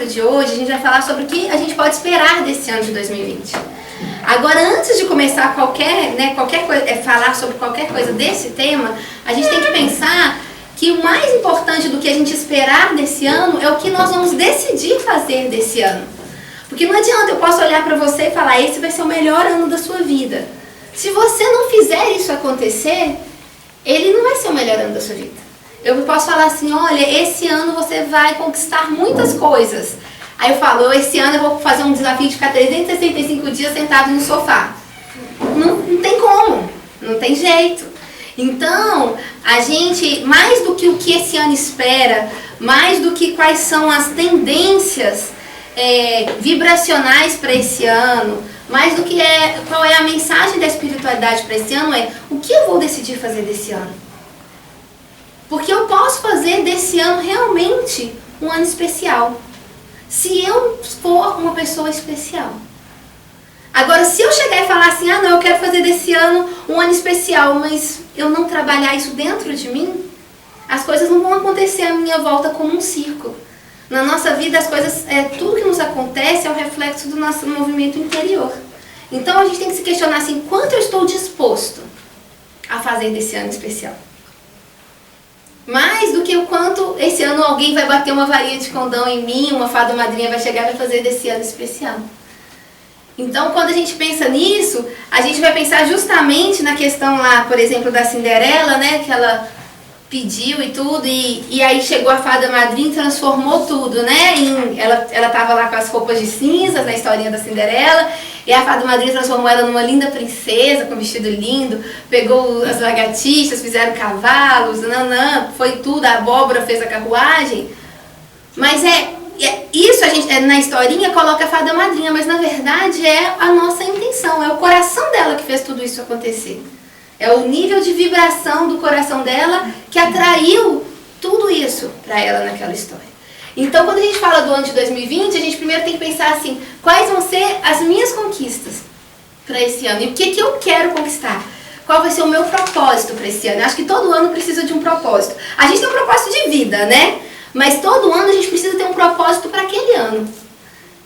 de hoje, a gente vai falar sobre o que a gente pode esperar desse ano de 2020. Agora, antes de começar falar sobre qualquer coisa desse tema, a gente tem que pensar que o mais importante do que a gente esperar desse ano é o que nós vamos decidir fazer desse ano. Porque não adianta eu posso olhar para você e falar, esse vai ser o melhor ano da sua vida. Se você não fizer isso acontecer, ele não vai ser o melhor ano da sua vida. Eu posso falar assim, olha, esse ano você vai conquistar muitas coisas. Aí eu falo, esse ano eu vou fazer um desafio de ficar 365 dias sentado no sofá. Não tem como, não tem jeito. Então, a gente, mais do que o que esse ano espera, mais do que quais são as tendências vibracionais para esse ano, mais do que qual é a mensagem da espiritualidade para esse ano, é o que eu vou decidir fazer desse ano. Porque eu posso fazer desse ano realmente um ano especial. Se eu for uma pessoa especial. Agora, se eu chegar e falar assim, não, eu quero fazer desse ano um ano especial, mas eu não trabalhar isso dentro de mim, as coisas não vão acontecer à minha volta como um circo. Na nossa vida, as coisas, tudo que nos acontece é um reflexo do nosso movimento interior. Então, a gente tem que se questionar assim, quanto eu estou disposto a fazer desse ano especial? Mais do que o quanto esse ano alguém vai bater uma varinha de condão em mim, uma fada madrinha vai chegar e vai fazer desse ano especial. Então, quando a gente pensa nisso, a gente vai pensar justamente na questão lá, por exemplo, da Cinderela, né, que ela pediu e tudo, e aí chegou a fada madrinha e transformou tudo, né? Ela estava lá com as roupas de cinzas na historinha da Cinderela, e a fada madrinha transformou ela numa linda princesa, com um vestido lindo, pegou as lagartixas, fizeram cavalos, foi tudo, a abóbora fez a carruagem. Mas isso a gente, na historinha, coloca a fada madrinha, mas na verdade é a nossa intenção, é o coração dela que fez tudo isso acontecer. É o nível de vibração do coração dela que atraiu tudo isso para ela naquela história. Então, quando a gente fala do ano de 2020, a gente primeiro tem que pensar assim, quais vão ser as minhas conquistas para esse ano? E o que eu quero conquistar? Qual vai ser o meu propósito para esse ano? Eu acho que todo ano precisa de um propósito. A gente tem um propósito de vida, né? Mas todo ano a gente precisa ter um propósito para aquele ano.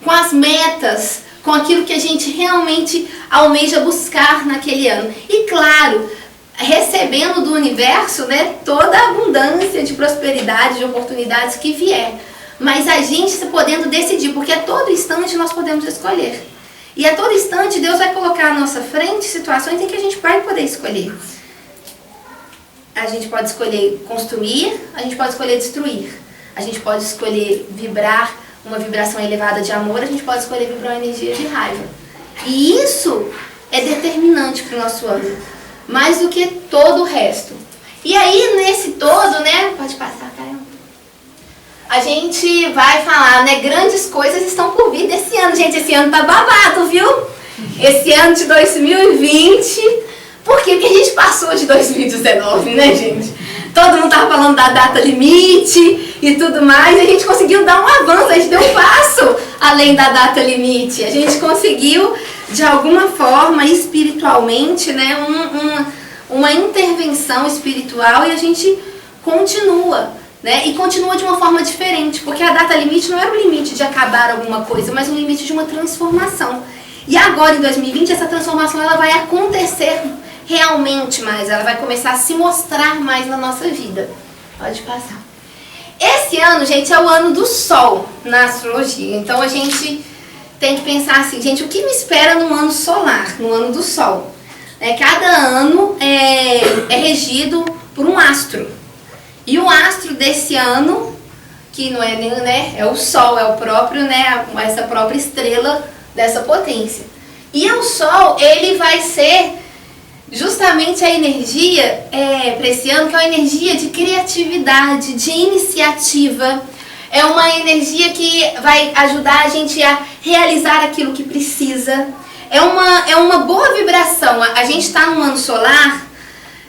Com as metas, com aquilo que a gente realmente almeja buscar naquele ano. E claro, recebendo do universo, né, toda a abundância de prosperidade, de oportunidades que vier. Mas a gente podendo decidir, porque a todo instante nós podemos escolher. E a todo instante Deus vai colocar à nossa frente situações em que a gente vai poder escolher. A gente pode escolher construir, a gente pode escolher destruir. A gente pode escolher vibrar uma vibração elevada de amor, a gente pode escolher vibrar uma energia de raiva. E isso é determinante para o nosso ano, mais do que todo o resto. E aí, nesse todo, né, pode passar, Caio. A gente vai falar, né, grandes coisas estão por vir desse ano. Gente, esse ano tá babado, viu? Esse ano de 2020, porque a gente passou de 2019, né, gente? Todo mundo tava falando da data limite e tudo mais, e a gente conseguiu dar um avanço, a gente deu um passo além da data limite. A gente conseguiu, de alguma forma, espiritualmente, né, uma intervenção espiritual, e a gente continua, né, e continua de uma forma diferente, porque a data limite não era o limite de acabar alguma coisa, mas o limite de uma transformação. E agora, em 2020, essa transformação ela vai acontecer realmente mais, ela vai começar a se mostrar mais na nossa vida. Pode passar. Esse ano, gente, é o ano do Sol na astrologia. Então a gente tem que pensar assim, gente, o que me espera no ano solar, no ano do Sol? Cada ano é regido por um astro. E o astro desse ano, que não é nem, né, é o Sol, é o próprio, né, essa própria estrela dessa potência. E o Sol, ele vai ser justamente a energia para esse ano, que é uma energia de criatividade, de iniciativa. É uma energia que vai ajudar a gente a realizar aquilo que precisa. É uma boa vibração. A gente está num ano solar,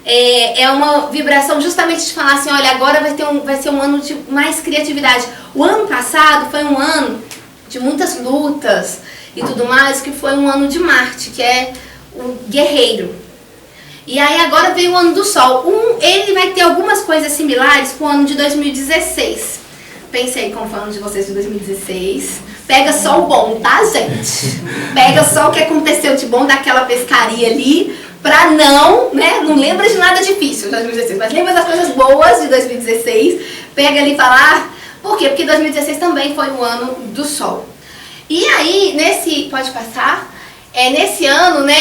é uma vibração justamente de falar assim, olha, agora vai ser um ano de mais criatividade. O ano passado foi um ano de muitas lutas e tudo mais, que foi um ano de Marte, que é o guerreiro. E aí agora veio o ano do Sol. Ele vai ter algumas coisas similares com o ano de 2016. pense aí como falando de vocês de 2016. Pega só o bom, tá, gente? Pega só o que aconteceu de bom daquela pescaria ali, pra não, né? Não lembra de nada difícil de 2016, mas lembra das coisas boas de 2016. Pega ali e fala, por quê? Porque 2016 também foi o ano do Sol. E aí, pode passar? Nesse ano, né,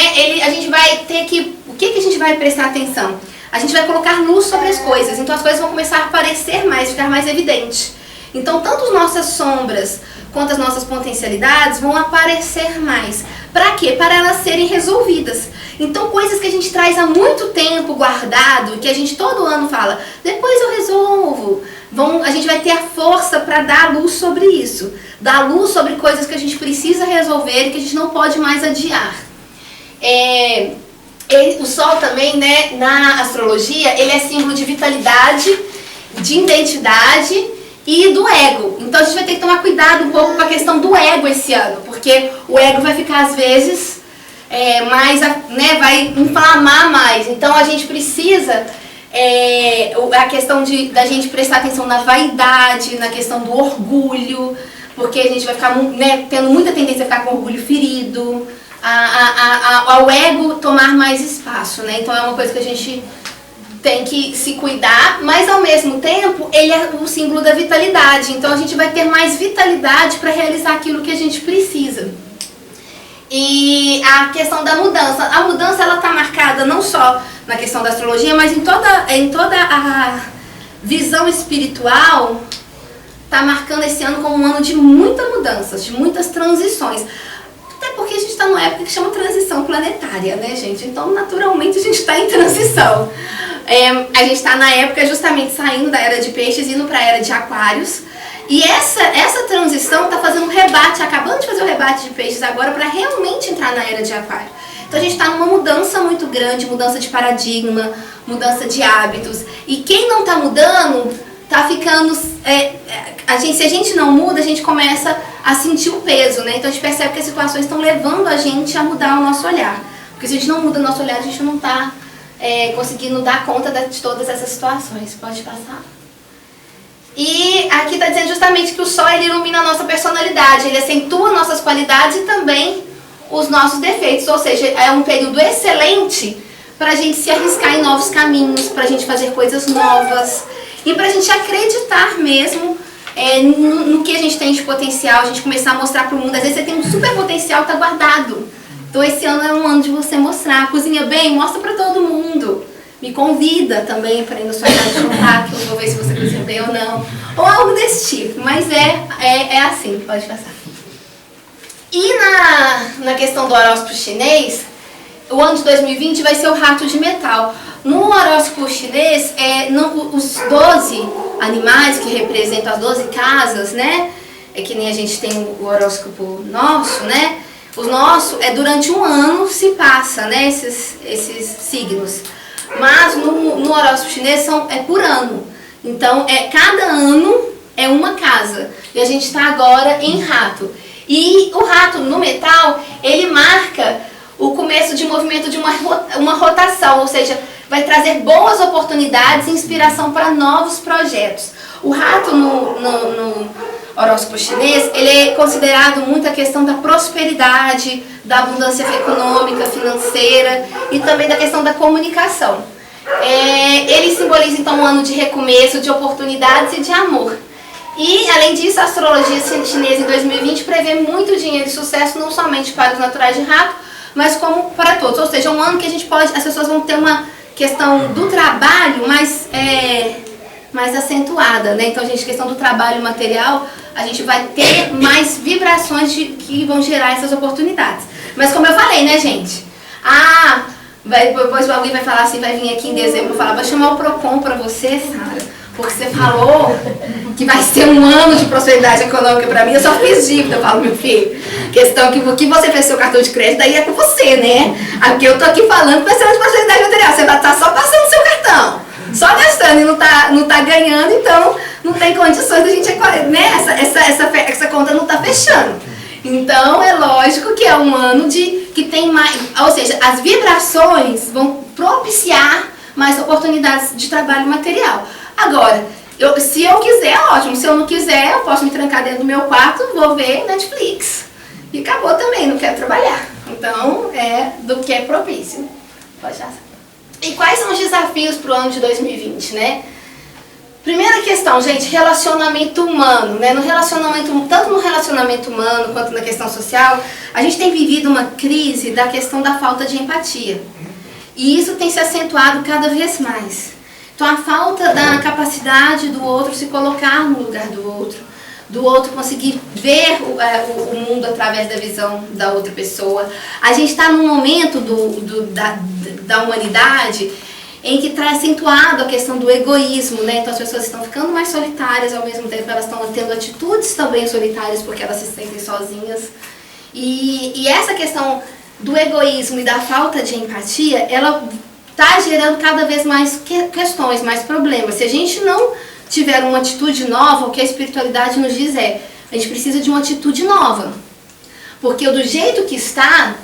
a gente vai ter que, o que a gente vai prestar atenção? A gente vai colocar luz sobre as coisas, então as coisas vão começar a aparecer mais, ficar mais evidente. Então, tanto as nossas sombras quanto as nossas potencialidades vão aparecer mais. Para quê? Para elas serem resolvidas. Então, coisas que a gente traz há muito tempo guardado, que a gente todo ano fala, depois eu resolvo. A gente vai ter a força para dar luz sobre isso. Dar luz sobre coisas que a gente precisa resolver e que a gente não pode mais adiar. O Sol também, né, na astrologia, ele é símbolo de vitalidade, de identidade e do ego. Então a gente vai ter que tomar cuidado um pouco com a questão do ego esse ano, porque o ego vai ficar às vezes mais, né, vai inflamar mais. Então a gente precisa, a questão da gente prestar atenção na vaidade, na questão do orgulho, porque a gente vai ficar, né, tendo muita tendência a ficar com orgulho ferido, ao ego tomar mais espaço, né? Então é uma coisa que a gente tem que se cuidar, mas ao mesmo tempo ele é o símbolo da vitalidade. Então a gente vai ter mais vitalidade para realizar aquilo que a gente precisa. E a questão da mudança. A mudança ela está marcada não só na questão da astrologia, mas em toda a visão espiritual. Está marcando esse ano como um ano de muitas mudanças, de muitas transições. Até porque a gente está numa época que chama transição planetária, né, gente? Então, naturalmente, a gente está em transição. A gente está na época justamente saindo da era de peixes, indo para a era de aquários. E essa transição está fazendo um rebate, acabando de fazer o rebate de peixes agora para realmente entrar na era de aquário. Então, a gente está numa mudança muito grande, mudança de paradigma, mudança de hábitos. E quem não está mudando, está ficando... se a gente não muda, a gente começa a sentir o peso, né? Então a gente percebe que as situações estão levando a gente a mudar o nosso olhar. Porque se a gente não muda o nosso olhar, a gente não está conseguindo dar conta de todas essas situações. Pode passar? E aqui está dizendo justamente que o Sol ele ilumina a nossa personalidade, ele acentua nossas qualidades e também os nossos defeitos. Ou seja, é um período excelente para a gente se arriscar em novos caminhos, para a gente fazer coisas novas e para a gente acreditar mesmo no que a gente tem de potencial, a gente começar a mostrar para o mundo. Às vezes você tem um super potencial, está guardado. Então esse ano é um ano de você mostrar. Cozinha bem, mostra para todo mundo. Me convida também para ir na sua casa jantar, que eu vou ver se você cozinha bem ou não. Ou algo desse tipo, mas é assim, pode passar. E na questão do horóscopo chinês, o ano de 2020 vai ser o rato de metal. No horóscopo chinês, os 12 animais que representam as 12 casas, né? É que nem a gente tem o horóscopo nosso, né? O nosso durante um ano se passa, né? Esses signos. Mas no horóscopo chinês é por ano. Então, cada ano é uma casa. E a gente está agora em rato. E o rato no metal, ele marca o começo de movimento de uma rotação, ou seja, vai trazer boas oportunidades e inspiração para novos projetos. O rato no horóscopo chinês, ele é considerado muito a questão da prosperidade, da abundância econômica, financeira e também da questão da comunicação. Ele simboliza então um ano de recomeço, de oportunidades e de amor. E, além disso, a astrologia chinesa em 2020 prevê muito dinheiro e sucesso, não somente para os naturais de rato, mas como para todos. Ou seja, um ano que as pessoas vão ter uma questão do trabalho mais acentuada, né? Então, a questão do trabalho material, a gente vai ter mais vibrações que vão gerar essas oportunidades. Mas como eu falei, né, gente? Depois alguém vai falar assim, vai vir aqui em dezembro e falar, vai chamar o Procon para você, Sara, porque você falou que vai ser um ano de prosperidade econômica para mim, eu só fiz dívida. Eu falo, meu filho, questão que o que você fez seu cartão de crédito, daí é com você, né? Aqui eu tô aqui falando que vai ser uma de prosperidade material, você vai estar só passando seu cartão, só gastando e não tá ganhando, então não tem condições da gente, né? Essa conta não tá fechando. Então é lógico que é um ano que tem mais, ou seja, as vibrações vão propiciar mais oportunidades de trabalho material. Agora, Se eu quiser, ótimo. Se eu não quiser, eu posso me trancar dentro do meu quarto, vou ver Netflix. E acabou também, não quero trabalhar. Então, é do que é propício. Pode já. E quais são os desafios para o ano de 2020, né? Primeira questão, gente, relacionamento humano, né? Tanto no relacionamento humano quanto na questão social, a gente tem vivido uma crise da questão da falta de empatia. E isso tem se acentuado cada vez mais. Então, a falta da capacidade do outro se colocar no lugar do outro conseguir ver o mundo através da visão da outra pessoa. A gente está num momento da humanidade em que está acentuado a questão do egoísmo, né? Então as pessoas estão ficando mais solitárias, ao mesmo tempo elas estão tendo atitudes também solitárias porque elas se sentem sozinhas. E essa questão do egoísmo e da falta de empatia, ela está gerando cada vez mais questões, mais problemas. Se a gente não tiver uma atitude nova, o que a espiritualidade nos diz é, a gente precisa de uma atitude nova. Porque do jeito que está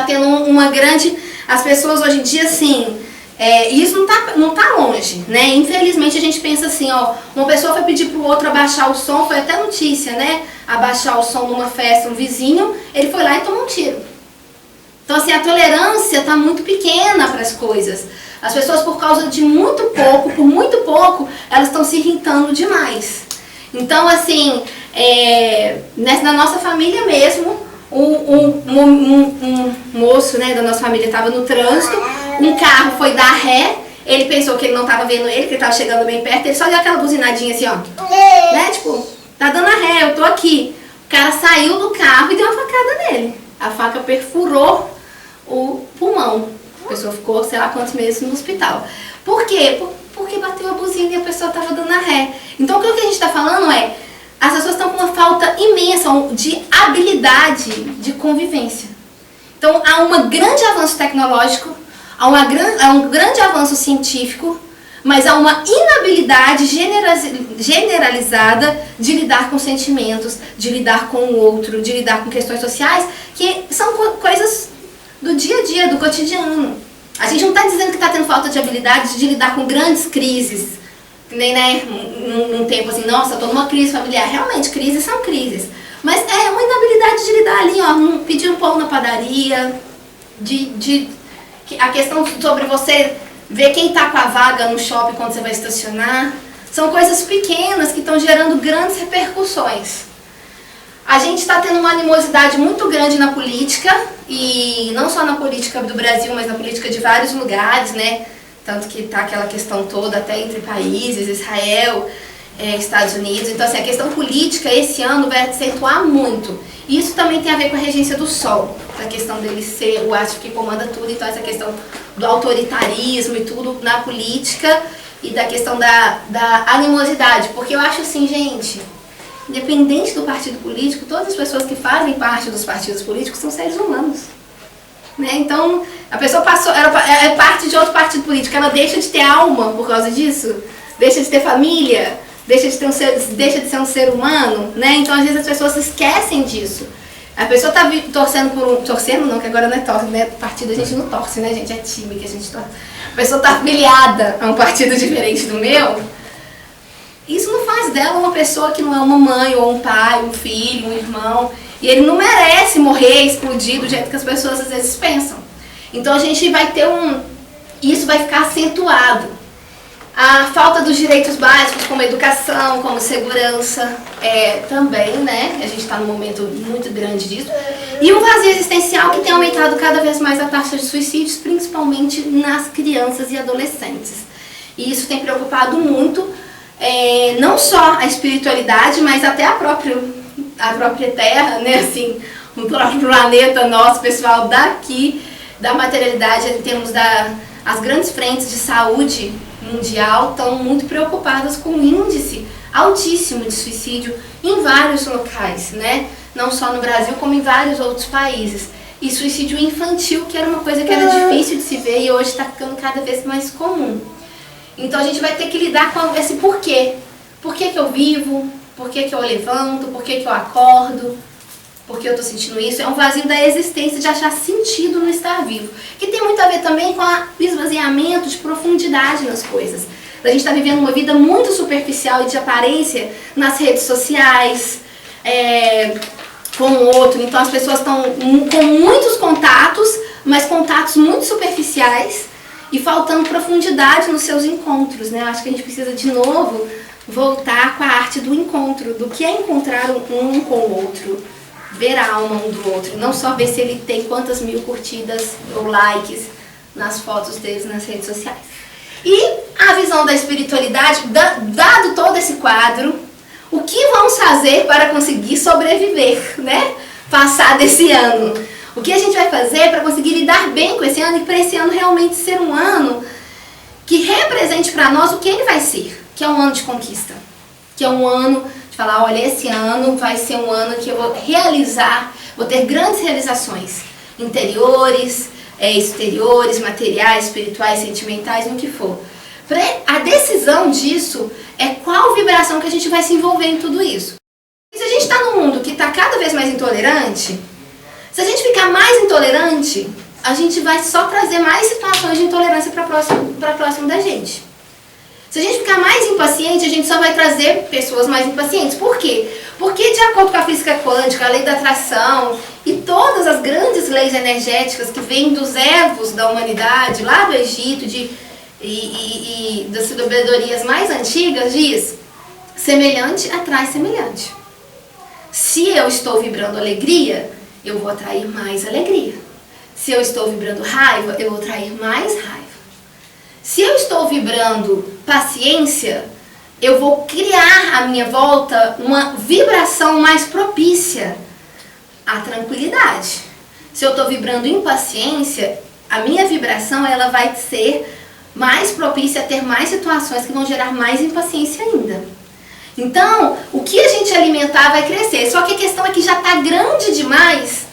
tendo uma grande... As pessoas hoje em dia, assim, isso não tá longe, né? Infelizmente a gente pensa assim, ó, uma pessoa foi pedir pro outro abaixar o som, foi até notícia, né? Abaixar o som numa festa, um vizinho, ele foi lá e tomou um tiro. Então, assim, a tolerância está muito pequena para as coisas. As pessoas, por causa de por muito pouco, elas estão se irritando demais. Então, assim, na nossa família mesmo, um moço, né, da nossa família estava no trânsito, um carro foi dar ré, ele pensou que ele não estava vendo ele, que ele estava chegando bem perto, ele só deu aquela buzinadinha assim, ó, né, tipo, tá dando a ré, eu tô aqui. O cara saiu do carro e deu uma facada nele. A faca perfurou o pulmão. A pessoa ficou, sei lá quantos meses no hospital. Por quê? Porque bateu a buzina e a pessoa estava dando a ré. Então o que a gente está falando é, as pessoas estão com uma falta imensa de habilidade de convivência. Então há um grande avanço tecnológico, há um grande avanço científico, mas há uma inabilidade generalizada de lidar com sentimentos, de lidar com o outro, de lidar com questões sociais, que são coisas do dia a dia, do cotidiano. A gente não está dizendo que está tendo falta de habilidade de lidar com grandes crises, nem, né, num tempo assim, nossa, estou numa crise familiar. Realmente, crises são crises. Mas é uma inabilidade de lidar ali, ó, pedir um pão na padaria, a questão sobre você ver quem está com a vaga no shopping quando você vai estacionar. São coisas pequenas que estão gerando grandes repercussões. A gente está tendo uma animosidade muito grande na política, e não só na política do Brasil, mas na política de vários lugares, né? Tanto que está aquela questão toda até entre países, Israel, Estados Unidos. Então, assim, a questão política esse ano vai acentuar muito. E isso também tem a ver com a regência do Sol, a questão dele ser o astro que comanda tudo. Então, essa questão do autoritarismo e tudo na política e da questão da animosidade. Porque eu acho assim, gente, independente do partido político, todas as pessoas que fazem parte dos partidos políticos são seres humanos. Né? Então, a pessoa é parte de outro partido político, ela deixa de ter alma por causa disso, deixa de ter família, deixa de ser um ser humano, né? Então, às vezes as pessoas se esquecem disso. A pessoa está torcendo por torcendo não, que agora não é torce, né? Partido a gente não torce, né, gente? É time que a gente torce. A pessoa está afiliada a um partido diferente do meu. Isso não faz dela uma pessoa que não é uma mãe, ou um pai, um filho, um irmão. E ele não merece morrer, explodir do jeito que as pessoas às vezes pensam. Então a gente vai ter isso vai ficar acentuado. A falta dos direitos básicos, como educação, como segurança, também, né? A gente está num momento muito grande disso. E o vazio existencial que tem aumentado cada vez mais a taxa de suicídios, principalmente nas crianças e adolescentes. E isso tem preocupado muito, não só a espiritualidade, mas até a própria Terra, né? Assim, o próprio planeta nosso, pessoal daqui, da materialidade, em termos as grandes frentes de saúde mundial estão muito preocupadas com o índice altíssimo de suicídio em vários locais, né? Não só no Brasil, como em vários outros países. E suicídio infantil, que era uma coisa que era difícil de se ver e hoje está ficando cada vez mais comum. Então a gente vai ter que lidar com esse porquê. Por que eu vivo? Por que eu levanto? Por que eu acordo? Por que eu estou sentindo isso? É um vazio da existência, de achar sentido no estar vivo. Que tem muito a ver também com o esvaziamento de profundidade nas coisas. da gente estar vivendo uma vida muito superficial e de aparência nas redes sociais, com o outro. Então as pessoas estão com muitos contatos, mas contatos muito superficiais e faltando profundidade nos seus encontros, né? Acho que a gente precisa de novo voltar com a arte do encontro, do que é encontrar um com o outro, ver a alma um do outro, não só ver se ele tem quantas mil curtidas ou likes nas fotos deles nas redes sociais. E a visão da espiritualidade, dado todo esse quadro, o que vamos fazer para conseguir sobreviver, né? Passar desse ano. O que a gente vai fazer para conseguir lidar bem com esse ano e para esse ano realmente ser um ano que represente para nós o que ele vai ser, que é um ano de conquista, que é um ano de falar, olha, esse ano vai ser um ano que eu vou realizar, vou ter grandes realizações interiores, exteriores, materiais, espirituais, sentimentais, no que for. A decisão disso é qual vibração que a gente vai se envolver em tudo isso. E se a gente está num mundo que está cada vez mais intolerante, se a gente ficar mais intolerante, a gente vai só trazer mais situações de intolerância para próximo da gente. Se a gente ficar mais impaciente, a gente só vai trazer pessoas mais impacientes. Por quê? Porque de acordo com a física quântica, a lei da atração e todas as grandes leis energéticas que vêm dos ervos da humanidade, lá do Egito, e das sabedorias mais antigas, diz: semelhante atrai semelhante. Se eu estou vibrando alegria, eu vou atrair mais alegria. Se eu estou vibrando raiva, eu vou atrair mais raiva. Se eu estou vibrando paciência, eu vou criar à minha volta uma vibração mais propícia à tranquilidade. Se eu estou vibrando impaciência, a minha vibração ela vai ser mais propícia a ter mais situações que vão gerar mais impaciência ainda. Então, o que a gente alimentar vai crescer. Só que a questão é que já está grande demais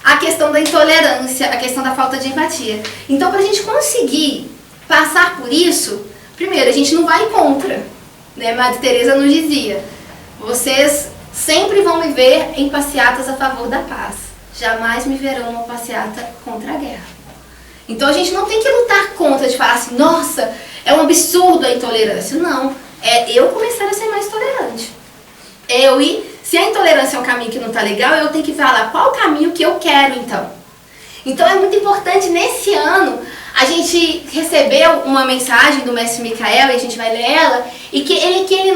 a questão da intolerância, a questão da falta de empatia. Então, para a gente conseguir passar por isso, primeiro, a gente não vai contra, né? Madre Teresa nos dizia: vocês sempre vão me ver em passeatas a favor da paz, jamais me verão numa passeata contra a guerra. Então a gente não tem que lutar contra, de falar assim, nossa, é um absurdo a intolerância. Não, é eu começar a ser mais tolerante. Se a intolerância é um caminho que não está legal, eu tenho que falar qual caminho que eu quero então. Então é muito importante nesse ano a gente recebeu uma mensagem do Mestre Micael, e a gente vai ler ela, e que ele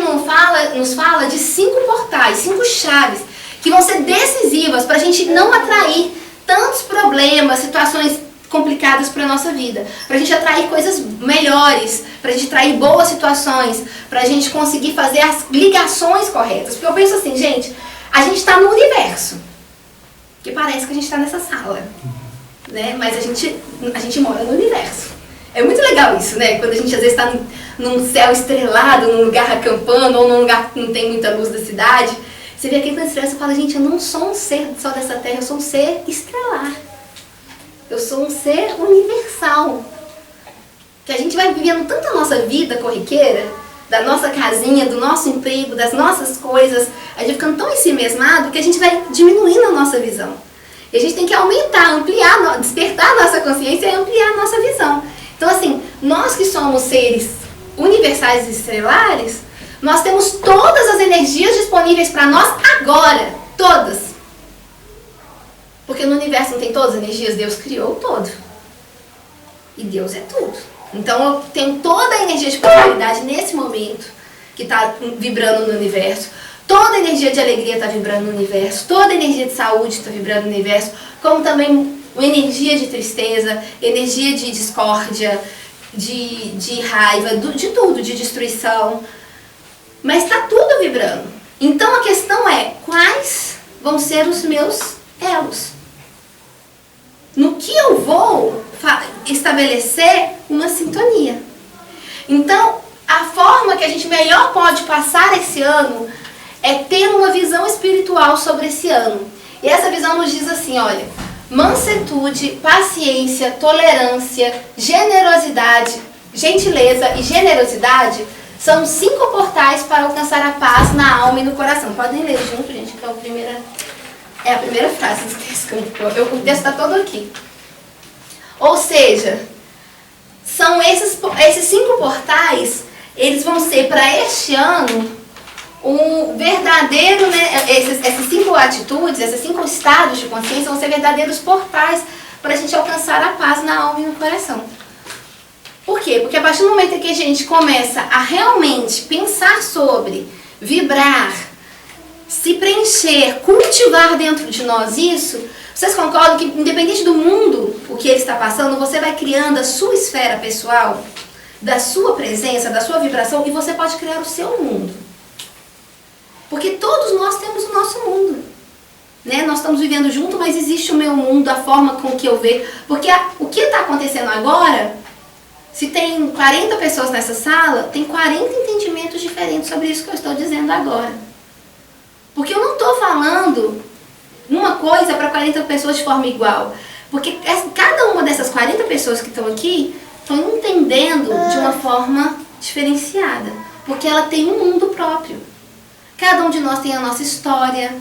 nos fala de 5 portais, 5 chaves, que vão ser decisivas para a gente não atrair tantos problemas, situações complicadas para a nossa vida, para a gente atrair coisas melhores, para a gente atrair boas situações, para a gente conseguir fazer as ligações corretas. Porque eu penso assim, gente, a gente está no universo, que parece que a gente está nessa sala, né? Mas a gente mora no universo. É muito legal isso, né? Quando a gente às vezes está num céu estrelado, num lugar acampando, ou num lugar que não tem muita luz da cidade, você vê aquele estrela e fala, gente, eu não sou um ser só dessa terra, eu sou um ser estelar. Eu sou um ser universal. Que a gente vai vivendo tanto a nossa vida corriqueira, da nossa casinha, do nosso emprego, das nossas coisas, a gente ficando tão ensimesmado que a gente vai diminuindo a nossa visão. E a gente tem que aumentar, ampliar, despertar a nossa consciência e ampliar a nossa visão. Então assim, nós que somos seres universais e estelares, nós temos todas as energias disponíveis para nós agora. Todas. Porque no universo não tem todas as energias, Deus criou todo. E Deus é tudo. Então eu tenho toda a energia de prosperidade nesse momento, que está vibrando no universo. Toda a energia de alegria está vibrando no universo. Toda a energia de saúde está vibrando no universo. Como também energia de tristeza, energia de discórdia, de raiva, de tudo, de destruição. Mas está tudo vibrando. Então a questão é, quais vão ser os meus elos? No que eu vou estabelecer uma sintonia. Então, a forma que a gente melhor pode passar esse ano é ter uma visão espiritual sobre esse ano. E essa visão nos diz assim, olha, mansuetude, paciência, tolerância, generosidade, gentileza e generosidade são 5 portais para alcançar a paz na alma e no coração. Podem ler junto, gente, que é a primeira frase do texto. O texto está todo aqui. Ou seja, são esses 5 portais eles vão ser para este ano um verdadeiro, né, essas 5 atitudes, esses 5 estados de consciência vão ser verdadeiros portais para a gente alcançar a paz na alma e no coração. Por quê? Porque a partir do momento em que a gente começa a realmente pensar sobre, vibrar, se preencher, cultivar dentro de nós isso, vocês concordam que independente do mundo, o que ele está passando, você vai criando a sua esfera pessoal, da sua presença, da sua vibração, e você pode criar o seu mundo. Porque todos nós temos o nosso mundo. Né? Nós estamos vivendo junto, mas existe o meu mundo, a forma com que eu vejo. Porque o que está acontecendo agora, se tem 40 pessoas nessa sala, tem 40 entendimentos diferentes sobre isso que eu estou dizendo agora. Porque eu não estou falando uma coisa para 40 pessoas de forma igual. Porque cada uma dessas 40 pessoas que estão aqui estão entendendo de uma forma diferenciada. Porque ela tem um mundo próprio. Cada um de nós tem a nossa história,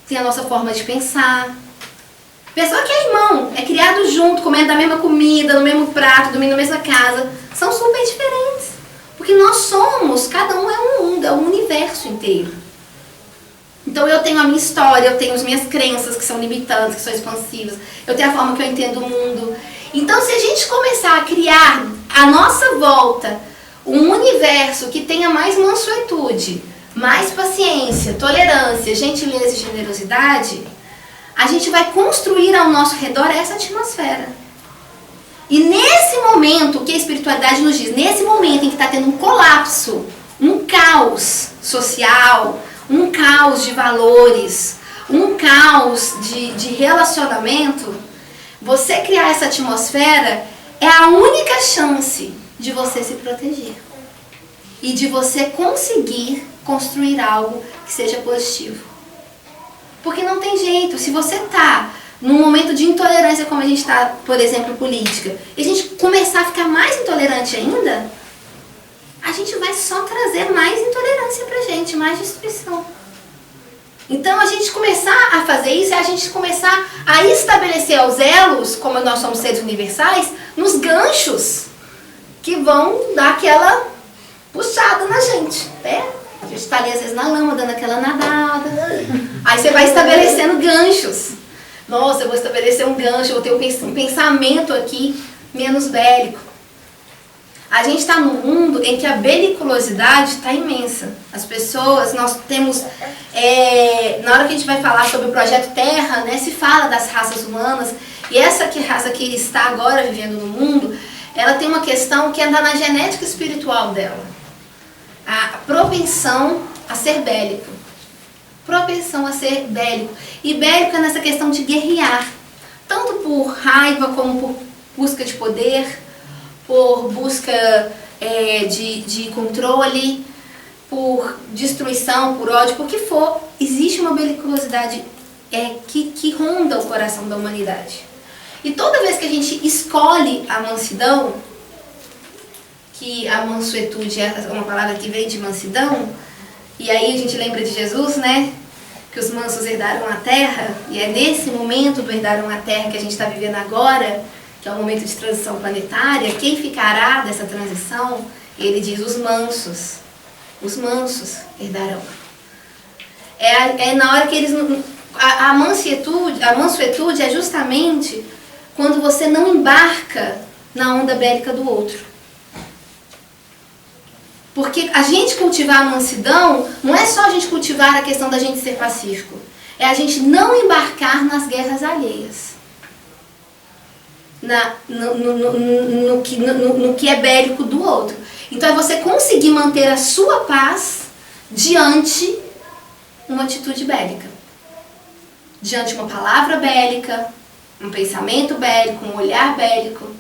tem a nossa forma de pensar. Pessoa que é irmão, é criado junto, comendo da mesma comida, no mesmo prato, dormindo na mesma casa, são super diferentes. Porque nós somos, cada um é um mundo, é um universo inteiro. Então eu tenho a minha história, eu tenho as minhas crenças que são limitantes, que são expansivas, eu tenho a forma que eu entendo o mundo. Então se a gente começar a criar à nossa volta um universo que tenha mais mansuetude, mais paciência, tolerância, gentileza e generosidade, a gente vai construir ao nosso redor essa atmosfera. E nesse momento, o que a espiritualidade nos diz, nesse momento em que está tendo um colapso, um caos social, um caos de valores, um caos de relacionamento, você criar essa atmosfera é a única chance de você se proteger. E de você conseguir construir algo que seja positivo. Porque não tem jeito. Se você está num momento de intolerância, como a gente está, por exemplo, política, e a gente começar a ficar mais intolerante ainda, a gente vai só trazer mais intolerância pra gente, mais destruição. Então, a gente começar a fazer isso é a gente começar a estabelecer os elos, como nós somos seres universais, nos ganchos que vão dar aquela puxada na gente, né? A gente está ali às vezes na lama, dando aquela nadada. Aí você vai estabelecendo ganchos. Nossa, eu vou estabelecer um gancho, eu vou ter um pensamento aqui menos bélico. A gente está num mundo em que a beliculosidade está imensa. As pessoas, nós temos... na hora que a gente vai falar sobre o Projeto Terra, né, se fala das raças humanas. E essa raça que está agora vivendo no mundo, ela tem uma questão que anda na genética espiritual dela. A propensão a ser bélico. Propensão a ser bélico. E bélico é nessa questão de guerrear. Tanto por raiva como por busca de poder, por busca de controle, por destruição, por ódio, por que for. Existe uma beliculosidade que ronda o coração da humanidade. E toda vez que a gente escolhe a mansidão, que a mansuetude é uma palavra que vem de mansidão, e aí a gente lembra de Jesus, né? Que os mansos herdaram a terra, e é nesse momento do herdaram a terra que a gente está vivendo agora, que é um momento de transição planetária. Quem ficará dessa transição? Ele diz os mansos herdarão. É na hora que eles... A mansuetude é justamente quando você não embarca na onda bélica do outro. Porque a gente cultivar a mansidão não é só a gente cultivar a questão da gente ser pacífico. É a gente não embarcar nas guerras alheias. No que é bélico do outro. Então é você conseguir manter a sua paz diante uma atitude bélica. Diante uma palavra bélica, um pensamento bélico, um olhar bélico.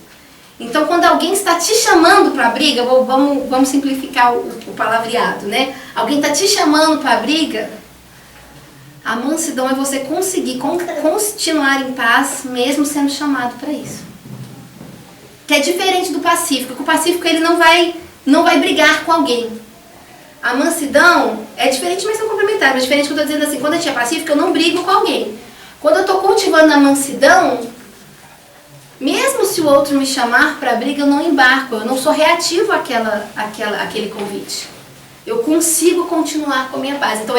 Então, quando alguém está te chamando para a briga, vamos simplificar o palavreado, né? Alguém está te chamando para a briga, a mansidão é você conseguir continuar em paz, mesmo sendo chamado para isso. Que é diferente do pacífico, porque o pacífico ele não vai brigar com alguém. A mansidão é diferente, mas são complementares. Mas diferente que eu estou dizendo assim, quando a gente é pacífico, eu não brigo com alguém. Quando eu estou cultivando a mansidão, Mesmo se o outro me chamar para briga, eu não embarco, eu não sou reativo àquele convite. Eu consigo continuar com a minha paz. Então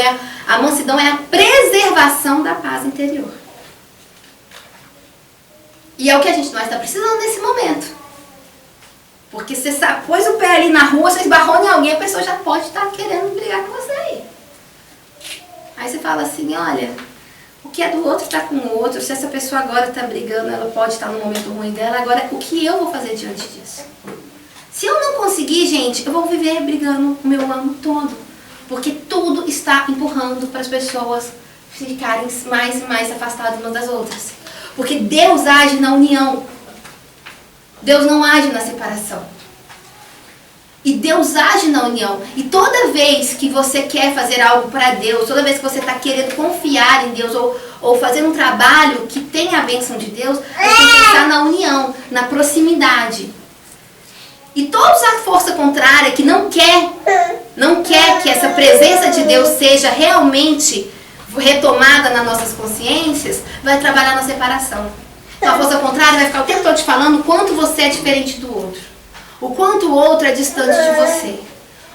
a mansidão é a preservação da paz interior. E é o que a gente mais está precisando nesse momento. Porque você pôs o pé ali na rua, você esbarrou em alguém, a pessoa já pode estar querendo brigar com você aí. Aí você fala assim, olha, o que é do outro está com o outro. Se essa pessoa agora está brigando, ela pode estar no momento ruim dela. Agora, o que eu vou fazer diante disso? Se eu não conseguir, gente, eu vou viver brigando o meu ano todo. Porque tudo está empurrando para as pessoas ficarem mais e mais afastadas umas das outras. Porque Deus age na união. Deus não age na separação. E Deus age na união. E toda vez que você quer fazer algo para Deus, toda vez que você está querendo confiar em Deus ou fazer um trabalho que tenha a bênção de Deus, você tem que pensar na união, na proximidade. E toda a força contrária que não quer que essa presença de Deus seja realmente retomada nas nossas consciências, vai trabalhar na separação. Então a força contrária vai ficar o tempo todo te falando o quanto você é diferente do outro. O quanto o outro é distante de você.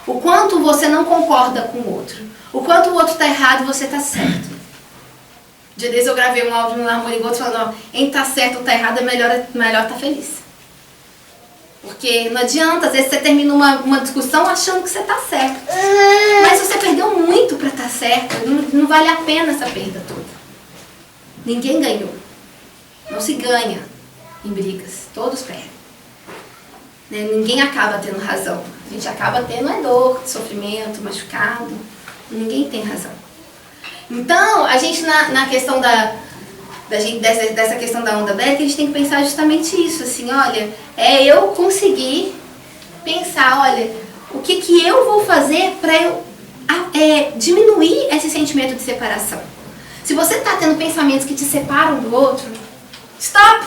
O quanto você não concorda com o outro. O quanto o outro está errado e você está certo. Dia desses eu gravei um áudio no Amor e Gosto falando, em tá certo ou tá errado é melhor tá feliz. Porque não adianta, às vezes você termina uma discussão achando que você tá certo. Mas você perdeu muito para estar certo, não vale a pena essa perda toda. Ninguém ganhou. Não se ganha em brigas, todos perdem. Né? Ninguém acaba tendo razão. A gente acaba tendo dor, sofrimento, machucado. Ninguém tem razão. Então, a gente na questão dessa questão da onda bélica, a gente tem que pensar justamente isso, assim, olha, eu conseguir pensar, olha, o que eu vou fazer para eu diminuir esse sentimento de separação. Se você está tendo pensamentos que te separam do outro, stop!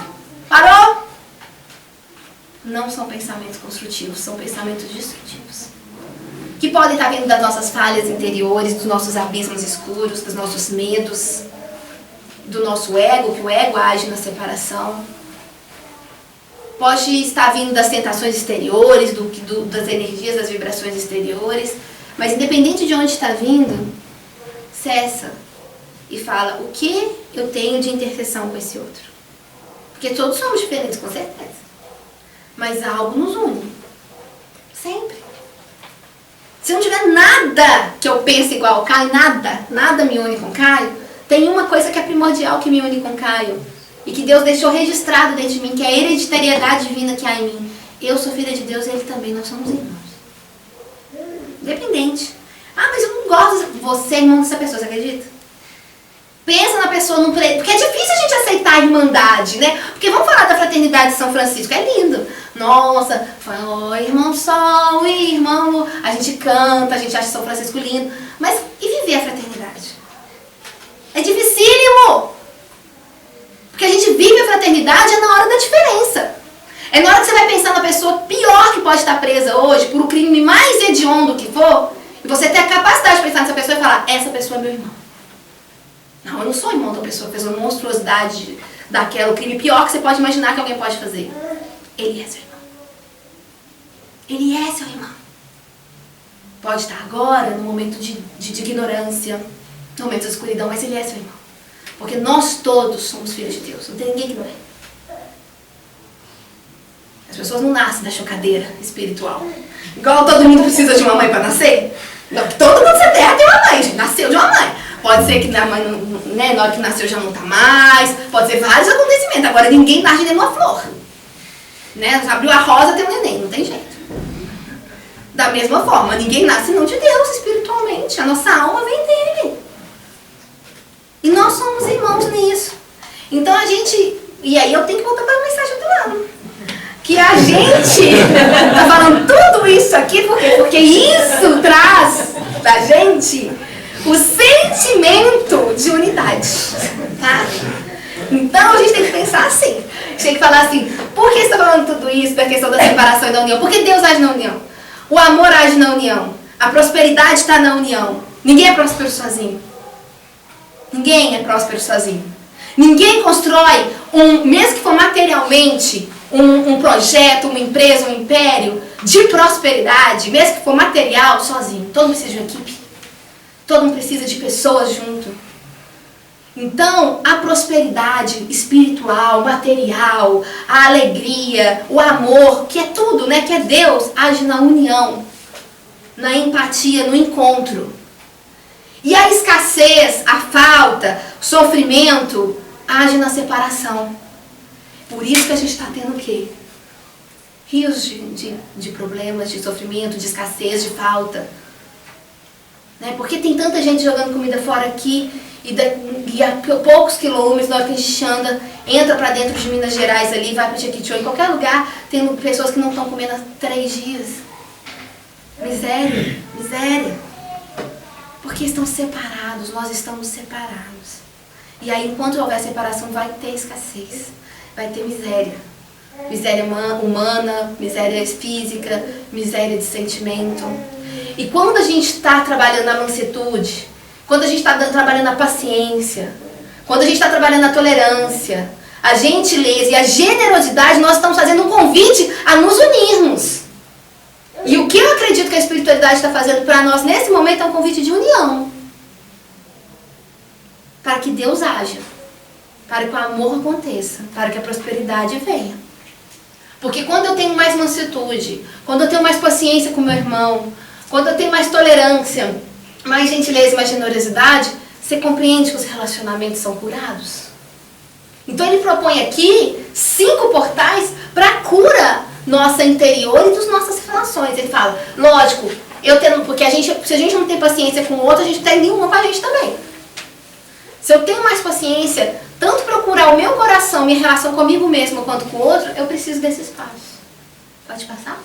Parou! Não são pensamentos construtivos, são pensamentos destrutivos. Que podem estar vindo das nossas falhas interiores, dos nossos abismos escuros, dos nossos medos, do nosso ego, que o ego age na separação. Pode estar vindo das tentações exteriores, das energias, das vibrações exteriores. Mas independente de onde está vindo, cessa e fala o que eu tenho de interseção com esse outro. Porque todos somos diferentes, com certeza. Mas algo nos une. Sempre. Se não tiver nada que eu pense igual ao Caio, nada me une com o Caio, tem uma coisa que é primordial que me une com o Caio. E que Deus deixou registrado dentro de mim, que é a hereditariedade divina que há em mim. Eu sou filha de Deus e Ele também, nós somos irmãos. Independente. Ah, mas eu não gosto. Você é irmão dessa pessoa, você acredita? Pensa na pessoa, porque é difícil a gente aceitar a irmandade, né? Porque vamos falar da fraternidade de São Francisco, é lindo. Nossa, oi, irmão do sol, irmão. A gente canta, a gente acha São Francisco lindo. Mas e viver a fraternidade? É dificílimo. Porque a gente vive a fraternidade na hora da diferença. É na hora que você vai pensar na pessoa pior que pode estar presa hoje, por o crime mais hediondo que for, e você ter a capacidade de pensar nessa pessoa e falar, essa pessoa é meu irmão. Não, eu não sou irmão da pessoa que fez uma monstruosidade daquela, o crime pior que você pode imaginar que alguém pode fazer. Ele é seu irmão. Ele é seu irmão. Pode estar agora, no momento de ignorância, no momento de escuridão, mas ele é seu irmão. Porque nós todos somos filhos de Deus. Não tem ninguém que não é. As pessoas não nascem da chocadeira espiritual. Igual todo mundo precisa de uma mãe para nascer. Não, todo mundo nessa terra tem uma mãe, gente. Nasceu de uma mãe. Pode ser que a mãe, né, na hora que nasceu já não está mais. Pode ser vários acontecimentos. Agora ninguém nasce dentro de uma flor. Né? Abriu a rosa, tem um neném. Não tem jeito. Da mesma forma, ninguém nasce não de Deus espiritualmente. A nossa alma vem dele. E nós somos irmãos nisso. Então a gente... E aí eu tenho que voltar para a mensagem do ano. Que a gente está falando tudo isso aqui, por quê? Porque isso traz da gente o sentimento de unidade. Tá? Então a gente tem que pensar assim. A gente tem que falar assim, por que você está falando tudo isso da questão da separação e da união? Porque Deus age na união. O amor age na união. A prosperidade está na união. Ninguém é próspero sozinho. Ninguém é próspero sozinho. Ninguém constrói, mesmo que for materialmente, um projeto, uma empresa, um império de prosperidade, mesmo que for material, sozinho. Todo mundo precisa de uma equipe. Todo mundo precisa de pessoas junto. Então, a prosperidade espiritual, material, a alegria, o amor, que é tudo, né? Que é Deus, age na união, na empatia, no encontro. E a escassez, a falta, o sofrimento, age na separação. Por isso que a gente está tendo o quê? Rios de problemas, de sofrimento, de escassez, de falta. Né? Porque tem tanta gente jogando comida fora aqui e a poucos quilômetros, na hora que a gente anda, entra para dentro de Minas Gerais ali, vai para Jequitinhonha, em qualquer lugar, tem pessoas que não estão comendo há 3 dias. Miséria, miséria. Porque estão separados, nós estamos separados. E aí, enquanto houver separação, vai ter escassez, vai ter miséria. Miséria humana, miséria física, miséria de sentimento. E quando a gente está trabalhando na mansuetude, quando a gente está trabalhando na paciência, quando a gente está trabalhando na tolerância, a gentileza e a generosidade, nós estamos fazendo um convite a nos unirmos. E o que eu acredito que a espiritualidade está fazendo para nós nesse momento é um convite de união. Para que Deus haja, para que o amor aconteça, para que a prosperidade venha. Porque quando eu tenho mais mansuetude, quando eu tenho mais paciência com meu irmão, quando eu tenho mais tolerância, mais gentileza e mais generosidade, você compreende que os relacionamentos são curados? Então ele propõe aqui 5 portais para a cura nossa interior e das nossas relações. Ele fala, lógico, porque se a gente não tem paciência com o outro, a gente tem nenhuma com a gente também. Se eu tenho mais paciência, tanto procurar o meu coração, minha relação comigo mesmo, quanto com o outro, eu preciso desses passos. Pode passar?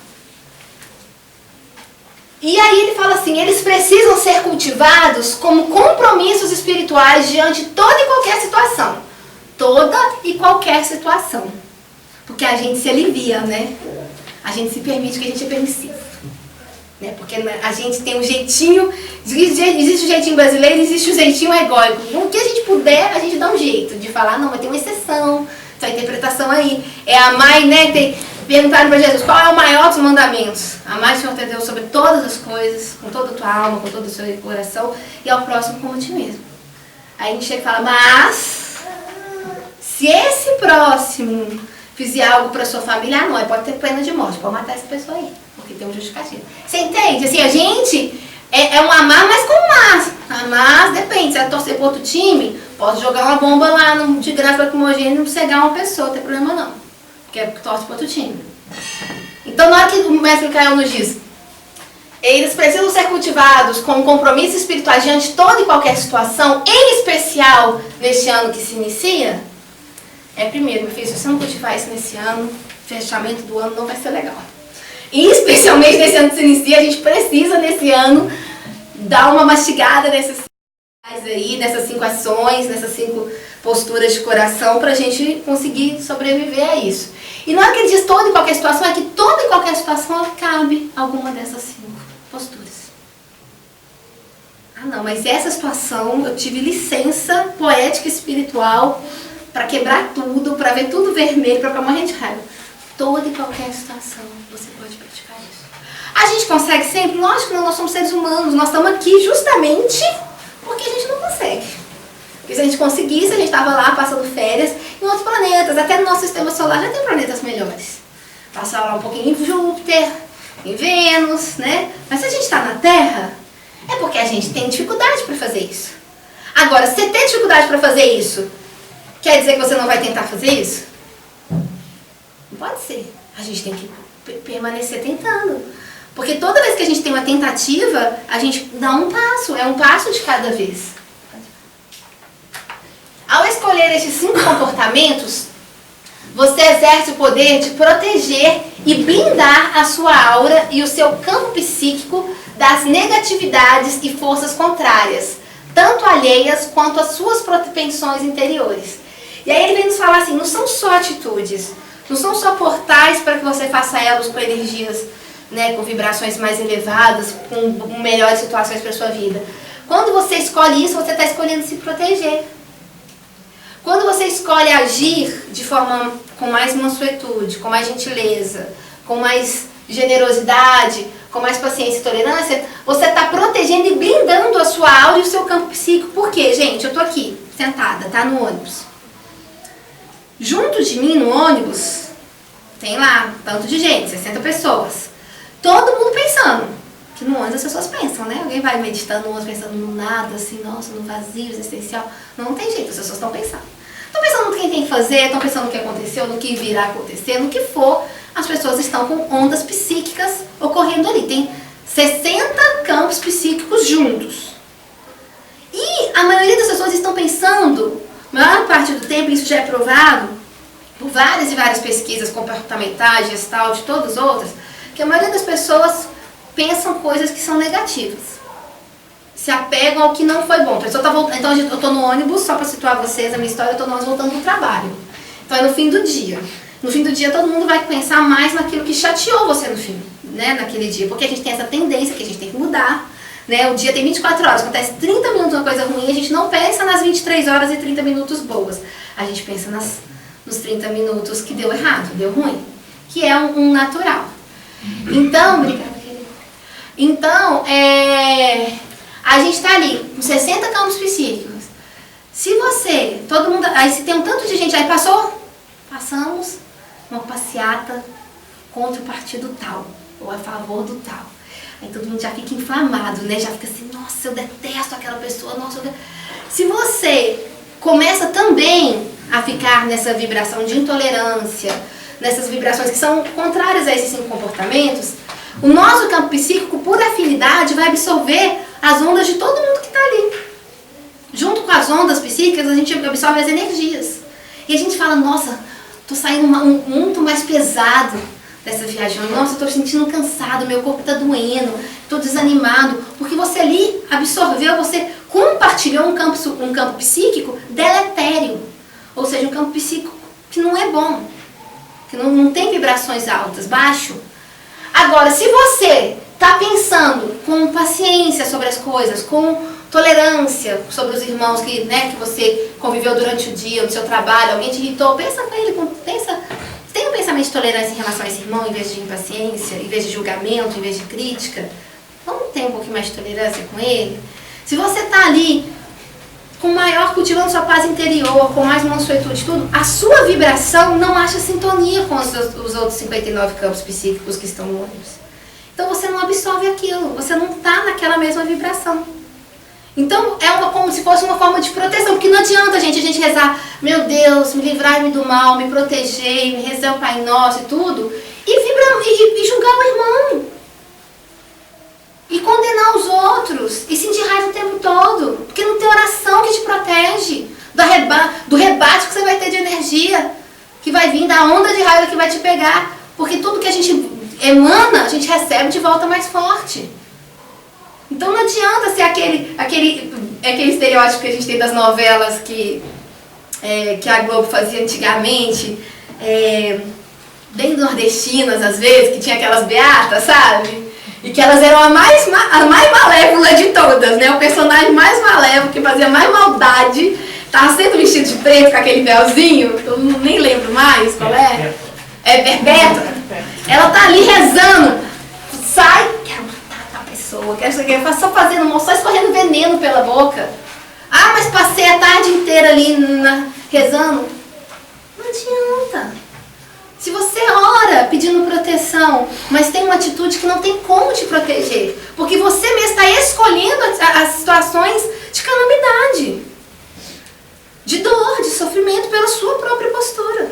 E aí ele fala assim, eles precisam ser cultivados como compromissos espirituais diante de toda e qualquer situação. Toda e qualquer situação. Porque a gente se alivia, né? A gente se permite que a gente é permissivo. Né? Porque a gente tem um jeitinho, existe o jeitinho brasileiro, existe o jeitinho egóico. No que a gente puder, a gente dá um jeito de falar, não, mas tem uma exceção, tem uma interpretação aí. É amar, né? Perguntaram para Jesus, qual é o maior dos mandamentos? Amar o Senhor teu Deus sobre todas as coisas, com toda a tua alma, com todo o seu coração, e ao próximo como a ti mesmo. Aí a gente chega e fala, mas se esse próximo fizer algo para sua família, não, pode ter pena de morte, pode matar essa pessoa aí, porque tem um justificativo. Você entende? Assim, a gente é um amar, mas com mas. Amar depende, se é torcer para outro time, posso jogar uma bomba lá de graça lacrimogêneo e cegar uma pessoa, não tem problema não. Que é porque torce para outro time. Então, na hora que o mestre Micael nos diz, eles precisam ser cultivados com compromisso espiritual diante de toda e qualquer situação, em especial neste ano que se inicia, primeiro, meu filho, se você não cultivar isso nesse ano, fechamento do ano não vai ser legal. E especialmente nesse ano que se inicia, a gente precisa nesse ano dar uma mastigada nesses aí, nessas 5 ações, nessas 5 posturas de coração, para a gente conseguir sobreviver a isso. E na hora que ele diz toda e qualquer situação, é que toda e qualquer situação cabe alguma dessas 5 posturas. Ah não, mas essa situação eu tive licença poética e espiritual para quebrar tudo, para ver tudo vermelho, para ficar morrendo de raiva. Toda e qualquer situação você pode praticar isso. A gente consegue sempre? Lógico que não, nós somos seres humanos, nós estamos aqui justamente porque a gente não consegue. Porque se a gente conseguisse, a gente estava lá passando férias em outros planetas. Até no nosso sistema solar já tem planetas melhores. Passar lá um pouquinho em Júpiter, em Vênus, né? Mas se a gente está na Terra, é porque a gente tem dificuldade para fazer isso. Agora, se você tem dificuldade para fazer isso, quer dizer que você não vai tentar fazer isso? Não pode ser. A gente tem que permanecer tentando. Porque toda vez que a gente tem uma tentativa, a gente dá um passo. É um passo de cada vez. Ao escolher estes 5 comportamentos, você exerce o poder de proteger e blindar a sua aura e o seu campo psíquico das negatividades e forças contrárias, tanto alheias quanto as suas propensões interiores. E aí ele vem nos falar assim, não são só atitudes, não são só portais para que você faça elos com energias, né, com vibrações mais elevadas, com melhores situações para a sua vida. Quando você escolhe isso, você está escolhendo se proteger. Quando você escolhe agir de forma com mais mansuetude, com mais gentileza, com mais generosidade, com mais paciência e tolerância, você está protegendo e blindando a sua aura e o seu campo psíquico. Por quê, gente? Eu tô aqui, sentada, tá, no ônibus. Junto de mim, no ônibus, tem lá, tanto de gente, 60 pessoas. Todo mundo pensando. Que no ônibus as pessoas pensam, né? Alguém vai meditando no ônibus, pensando no nada, assim, nossa, no vazio existencial. Não tem jeito, as pessoas estão pensando. Estão pensando no que tem que fazer, estão pensando no que aconteceu, no que virá acontecer, no que for. As pessoas estão com ondas psíquicas ocorrendo ali. Tem 60 campos psíquicos juntos. E a maioria das pessoas estão pensando, a maior parte do tempo, isso já é provado por várias e várias pesquisas comportamentais, Gestalt e todas outras, que a maioria das pessoas pensam coisas que são negativas. Se apegam ao que não foi bom. A pessoa tá voltando, então eu estou no ônibus, só para situar vocês a minha história, eu estou nós voltando do trabalho. Então é no fim do dia. No fim do dia todo mundo vai pensar mais naquilo que chateou você no fim, né, naquele dia. Porque a gente tem essa tendência que a gente tem que mudar. Né? O dia tem 24 horas, acontece 30 minutos uma coisa ruim, a gente não pensa nas 23 horas e 30 minutos boas. A gente pensa nos 30 minutos que deu errado, deu ruim. Que é um natural. Então, obrigada, querido. Então, a gente está ali com 60 campos psíquicos. Se você, todo mundo, aí se tem um tanto de gente, aí passamos uma passeata contra o partido tal, ou a favor do tal. Aí todo mundo já fica inflamado, né? Já fica assim, nossa, eu detesto aquela pessoa, nossa, Se você começa também a ficar nessa vibração de intolerância, nessas vibrações que são contrárias a esses 5 comportamentos, o nosso campo psíquico, por afinidade, vai absorver as ondas de todo mundo que está ali. Junto com as ondas psíquicas, a gente absorve as energias. E a gente fala, nossa, tô saindo muito mais pesado dessa viagem. Nossa, eu tô me sentindo cansado, meu corpo tá doendo, tô desanimado. Porque você ali absorveu, você compartilhou um campo psíquico deletério. Ou seja, um campo psíquico que não é bom. Que não tem vibrações altas, baixo. Agora, se você está pensando com paciência sobre as coisas, com tolerância sobre os irmãos que você conviveu durante o dia, no seu trabalho, alguém te irritou, pensa com ele, tem um pensamento de tolerância em relação a esse irmão, em vez de impaciência, em vez de julgamento, em vez de crítica. Vamos ter um pouquinho mais de tolerância com ele? Se você está ali cultivando sua paz interior, com mais mansuetude, tudo, a sua vibração não acha sintonia com os outros 59 campos psíquicos que estão no ônibus. Então você não absorve aquilo, você não está naquela mesma vibração. Então como se fosse uma forma de proteção, porque não adianta a gente rezar, meu Deus, me livrai-me do mal, me protegei, me rezar o Pai Nosso e tudo, e julgar o irmão. E condenar os outros, e sentir raiva o tempo todo, porque não tem oração que te protege do rebate que você vai ter de energia, que vai vir da onda de raiva que vai te pegar, porque tudo que a gente emana, a gente recebe de volta mais forte. Então não adianta ser aquele estereótipo que a gente tem das novelas que a Globo fazia antigamente, bem nordestinas às vezes, que tinha aquelas beatas, sabe? E que elas eram a mais malévola de todas, né? O personagem mais malévolo, que fazia mais maldade, tava sempre vestido de preto com aquele véuzinho, eu nem lembro mais qual é. É Perpétua. Ela tá ali rezando, sai, quero matar a pessoa, só fazendo mal, só escorrendo veneno pela boca. Ah, mas passei a tarde inteira ali rezando. Não adianta. Se você ora pedindo proteção, mas tem uma atitude que não tem como te proteger, porque você mesmo está escolhendo as situações de calamidade, de dor, de sofrimento pela sua própria postura.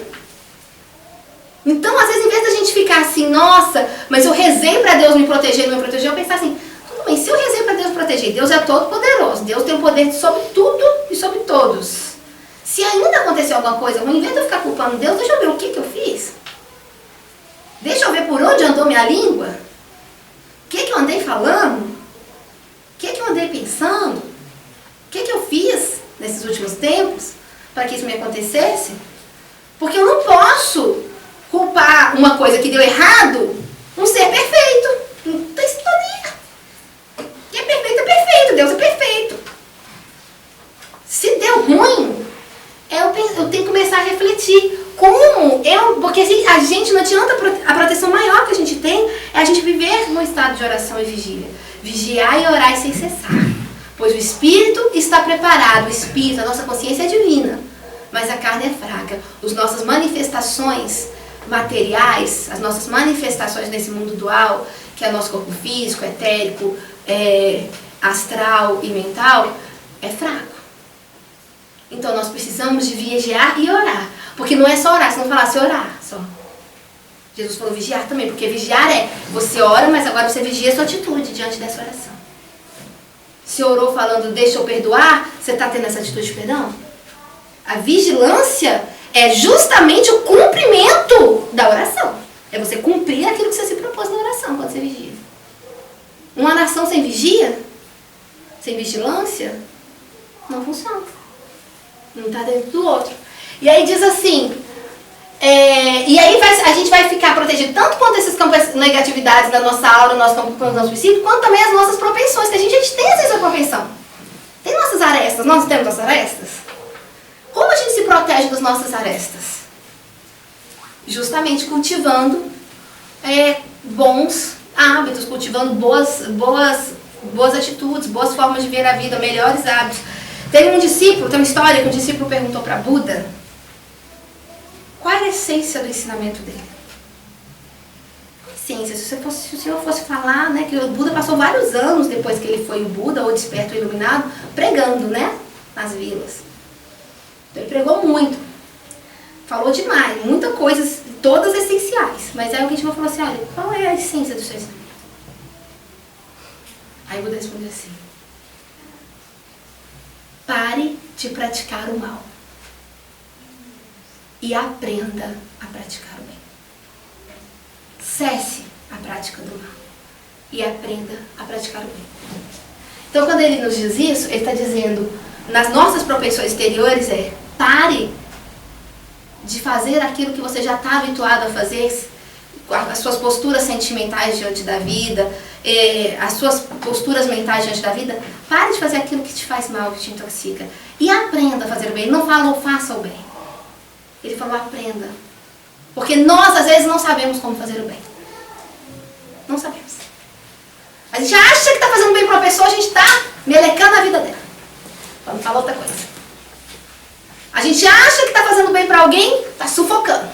Então, às vezes, em vez da gente ficar assim, nossa, mas eu rezei para Deus me proteger, não me proteger, eu pensar assim, tudo bem, se eu rezei para Deus me proteger, Deus é todo poderoso, Deus tem o poder sobre tudo e sobre todos. Se ainda aconteceu alguma coisa ruim, em vez de eu ficar culpando Deus, deixa eu ver o que eu fiz. Deixa eu ver por onde andou minha língua. O que eu andei falando? O que eu andei pensando? O que eu fiz nesses últimos tempos para que isso me acontecesse? Porque eu não posso culpar uma coisa que deu errado um ser perfeito. Não tem sintonia. Quem é perfeito é perfeito. Deus é perfeito. Se deu ruim, é o pensamento refletir como porque a gente não adianta, a proteção maior que a gente tem é a gente viver no estado de oração e vigília. Vigiar e orar sem cessar. Pois o espírito está preparado, o espírito, a nossa consciência é divina, mas a carne é fraca. As nossas manifestações materiais, as nossas manifestações nesse mundo dual, que é nosso corpo físico, etérico, astral e mental, é fraco. Então nós precisamos de vigiar e orar. Porque não é só orar, se não falasse orar só. Jesus falou vigiar também, porque vigiar é você ora, mas agora você vigia a sua atitude diante dessa oração. Se orou falando deixa eu perdoar, você está tendo essa atitude de perdão? A vigilância é justamente o cumprimento da oração. É você cumprir aquilo que você se propôs na oração quando você vigia. Uma oração sem vigia, sem vigilância, não funciona. Não está dentro do outro. E aí diz assim, e aí a gente vai ficar protegido tanto quanto esses campos negatividades da nossa aura, nosso campo do nosso princípio, quanto também as nossas propensões, que a gente tem às vezes a propensão. Tem nossas arestas, nós temos nossas arestas? Como a gente se protege das nossas arestas? Justamente cultivando bons hábitos, cultivando boas atitudes, boas formas de ver a vida, melhores hábitos. Tem uma história que um discípulo perguntou para Buda qual era a essência do ensinamento dele. Essência, se o senhor fosse falar, né, que o Buda passou vários anos depois que ele foi o Buda, ou desperto ou iluminado, pregando, né, nas vilas. Então ele pregou muito, falou demais, muitas coisas, todas essenciais. Mas aí alguém chegou e falou assim, olha, qual é a essência do seu ensinamento? Aí o Buda respondeu assim, pare de praticar o mal e aprenda a praticar o bem. Cesse a prática do mal e aprenda a praticar o bem. Então quando ele nos diz isso, ele está dizendo, nas nossas propensões exteriores pare de fazer aquilo que você já está habituado a fazer, as suas posturas sentimentais diante da vida, as suas posturas mentais diante da vida, pare de fazer aquilo que te faz mal, que te intoxica. E aprenda a fazer o bem. Ele não falou faça o bem. Ele falou aprenda. Porque nós, às vezes, não sabemos como fazer o bem. Não sabemos. A gente acha que está fazendo bem para uma pessoa, a gente está melecando a vida dela. Para não falar outra coisa. A gente acha que está fazendo bem para alguém, está sufocando.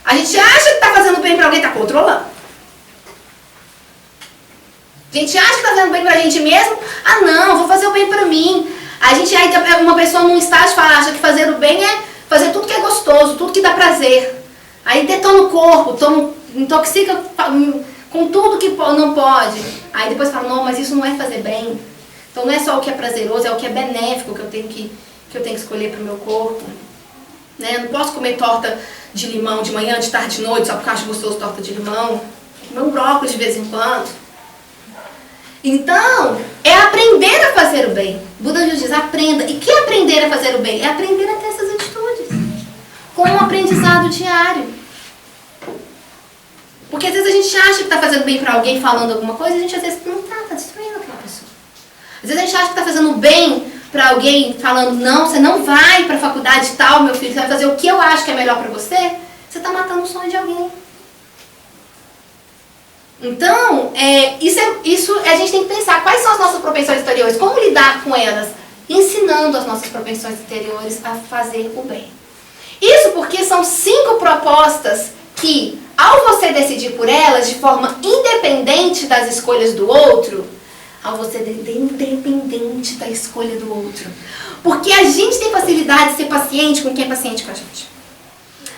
A gente acha que está fazendo bem para alguém, está controlando. A gente acha que está fazendo bem para a gente mesmo. Ah não, vou fazer o bem para mim. A gente aí uma pessoa num estágio acha que fazer o bem é fazer tudo que é gostoso, tudo que dá prazer. Aí detona o corpo, intoxica com tudo que não pode. Aí depois fala, não, mas isso não é fazer bem. Então não é só o que é prazeroso, é o que é benéfico que eu tenho que escolher para o meu corpo. Né? Eu não posso comer torta de limão de manhã, de tarde, de noite, só porque eu acho gostoso torta de limão. Comer um brócolis de vez em quando. Então, é aprender a fazer o bem. Buda nos diz, aprenda. E que é aprender a fazer o bem? É aprender a ter essas atitudes. Com um aprendizado diário. Porque às vezes a gente acha que está fazendo bem para alguém falando alguma coisa, e a gente às vezes não está destruindo aquela pessoa. Às vezes a gente acha que está fazendo bem para alguém falando, não, você não vai para a faculdade tal, meu filho, você vai fazer o que eu acho que é melhor para você. Você está matando o sonho de alguém. Então, isso a gente tem que pensar, quais são as nossas propensões interiores, como lidar com elas, ensinando as nossas propensões interiores a fazer o bem. Isso porque são 5 propostas que, ao você decidir por elas de forma independente das escolhas do outro, ao você independente da escolha do outro, porque a gente tem facilidade de ser paciente com quem é paciente com a gente.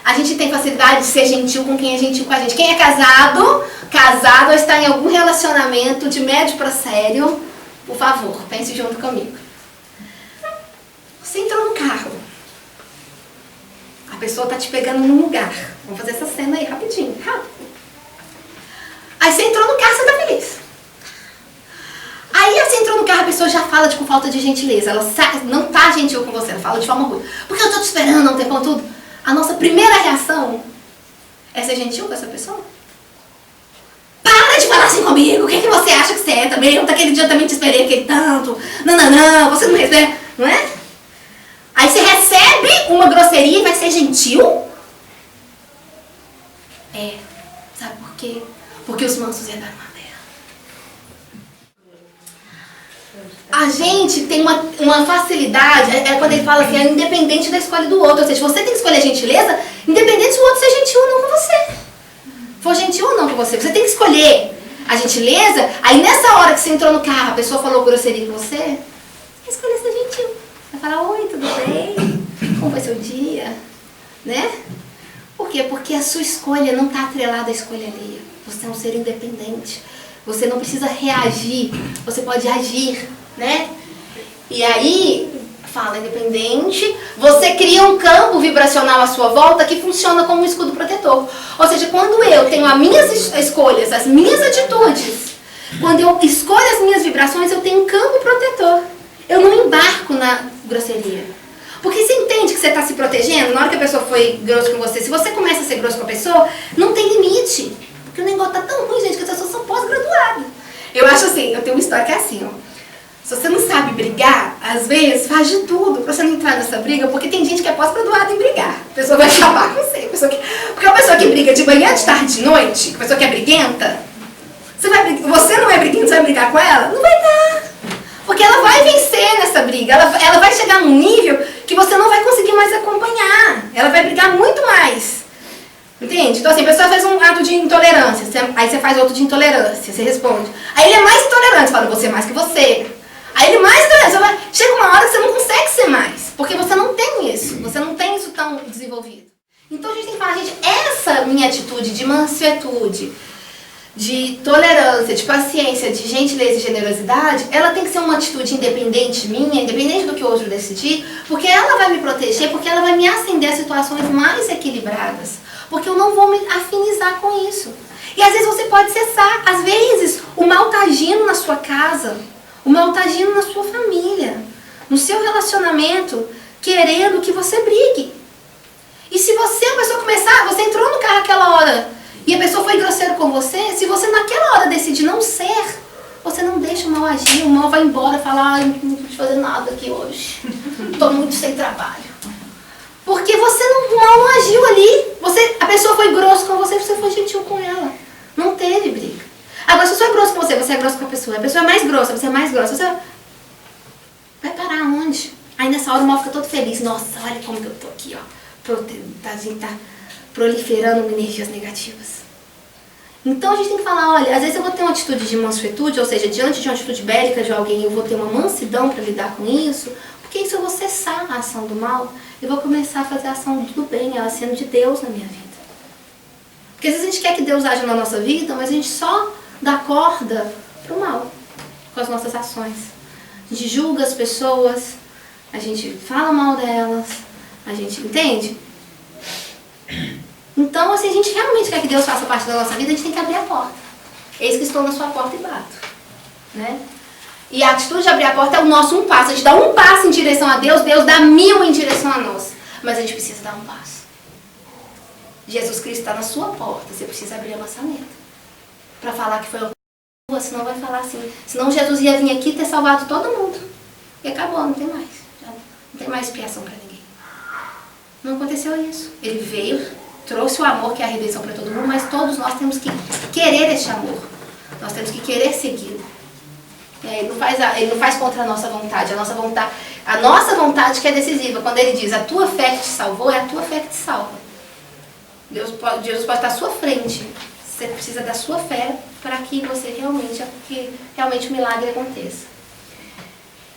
A gente tem facilidade de ser gentil com quem é gentil com a gente. Quem é casado ou está em algum relacionamento de médio para sério, por favor, pense junto comigo. Você entrou no carro. A pessoa está te pegando num lugar. Vamos fazer essa cena aí rapidinho. Rápido. Aí você entrou no carro, você está feliz. Aí você entrou no carro, a pessoa já fala com falta de gentileza. Ela não está gentil com você, ela fala de forma ruim. Porque eu estou te esperando, não tem como tudo. A nossa primeira reação é ser gentil com essa pessoa? Para de falar assim comigo, o que você acha que você é também? Eu naquele dia também te esperei aquele tanto. Não, você não recebe, não é? Aí você recebe recebe uma grosseria e vai ser gentil? Sabe por quê? Porque os mansos herdarão a terra. A gente tem uma facilidade, quando ele fala assim, é independente da escolha do outro. Ou seja, você tem que escolher gentileza, independente se o outro ser gentil ou não com você. For gentil ou não com você. Você tem que escolher a gentileza. Aí nessa hora que você entrou no carro, a pessoa falou grosseria com você, escolher ser gentil. Vai falar, oi, tudo bem? Como foi seu dia? Né? Por quê? Porque a sua escolha não está atrelada à escolha alheia. Você é um ser independente. Você não precisa reagir. Você pode agir, né? E aí, fala independente, você cria um campo vibracional à sua volta que funciona como um escudo protetor. Ou seja, quando eu tenho as minhas escolhas, as minhas atitudes, quando eu escolho as minhas vibrações, eu tenho um campo protetor. Eu não embarco na grosseria. Porque você entende que você está se protegendo, na hora que a pessoa foi grossa com você, se você começa a ser grosso com a pessoa, não tem limite. Porque o negócio tá tão ruim, gente, que as pessoas são pós-graduadas. Eu acho assim, eu tenho uma história que é assim, ó. Se você não sabe brigar, às vezes faz de tudo pra você não entrar nessa briga, porque tem gente que é pós-graduada em brigar. A pessoa vai acabar com você. Porque a pessoa que briga de manhã, de tarde, de noite, a pessoa que é briguenta, você não é briguento, você vai brigar com ela? Não vai dar. Porque ela vai vencer nessa briga, ela vai chegar num nível que você não vai conseguir mais acompanhar. Ela vai brigar muito mais. Entende? Então assim, a pessoa fez um ato de intolerância, aí você faz outro de intolerância, você responde. Aí ele é mais intolerante, fala, você é mais que você. Aí ele é mais intolerante, chega uma hora que você não consegue ser mais, porque você não tem isso, você não tem isso tão desenvolvido. Então a gente tem que falar, gente, essa minha atitude de mansuetude, de tolerância, de paciência, de gentileza e generosidade, ela tem que ser uma atitude independente minha, independente do que o outro decidir, porque ela vai me proteger, porque ela vai me acender a situações mais equilibradas, porque eu não vou me afinizar com isso. E às vezes você pode cessar, às vezes o mal está agindo na sua casa, o mal está agindo na sua família, no seu relacionamento, querendo que você brigue. E se você, a pessoa começar, você entrou no carro aquela hora, e a pessoa foi grosseiro com você, se você naquela hora decidir não ser, você não deixa o mal agir, o mal vai embora e fala, ai, não estou fazer nada aqui hoje, estou muito sem trabalho. Porque você não, o mal não agiu ali, a pessoa foi grossa com você, você foi gentil com ela, não teve briga. Agora, se eu sou grosso com você é grosso com a pessoa é mais grossa, você é mais grossa, você vai parar onde? Aí nessa hora o mal fica todo feliz, nossa, olha como que eu tô aqui, ó, tá proliferando energias negativas. Então a gente tem que falar, olha, às vezes eu vou ter uma atitude de mansuetude, ou seja, diante de uma atitude bélica de alguém, eu vou ter uma mansidão para lidar com isso, porque isso eu vou cessar a ação do mal, eu vou começar a fazer a ação do bem, ela sendo de Deus na minha vida. Porque às vezes a gente quer que Deus aja na nossa vida, mas a gente só dá corda pro mal com as nossas ações. A gente julga as pessoas, a gente fala mal delas, a gente entende? Então, se a gente realmente quer que Deus faça parte da nossa vida, a gente tem que abrir a porta. Eis que estou na sua porta e bato. Né? E a atitude de abrir a porta é o nosso um passo. A gente dá um passo em direção a Deus, Deus dá 1000 em direção a nós. Mas a gente precisa dar um passo. Jesus Cristo está na sua porta, você precisa abrir a maçaneta. Para falar que foi a senão vai falar assim. Senão Jesus ia vir aqui e ter salvado todo mundo. E acabou, não tem mais. Não tem mais expiação para ninguém. Não aconteceu isso. Ele veio, trouxe o amor, que é a redenção para todo mundo, mas todos nós temos que querer este amor. Nós temos que querer segui-lo. Ele não faz contra a nossa vontade. A nossa vontade que é decisiva. Quando ele diz, a tua fé que te salvou, é a tua fé que te salva. Jesus pode estar à sua frente. Você precisa da sua fé para que você realmente o milagre aconteça.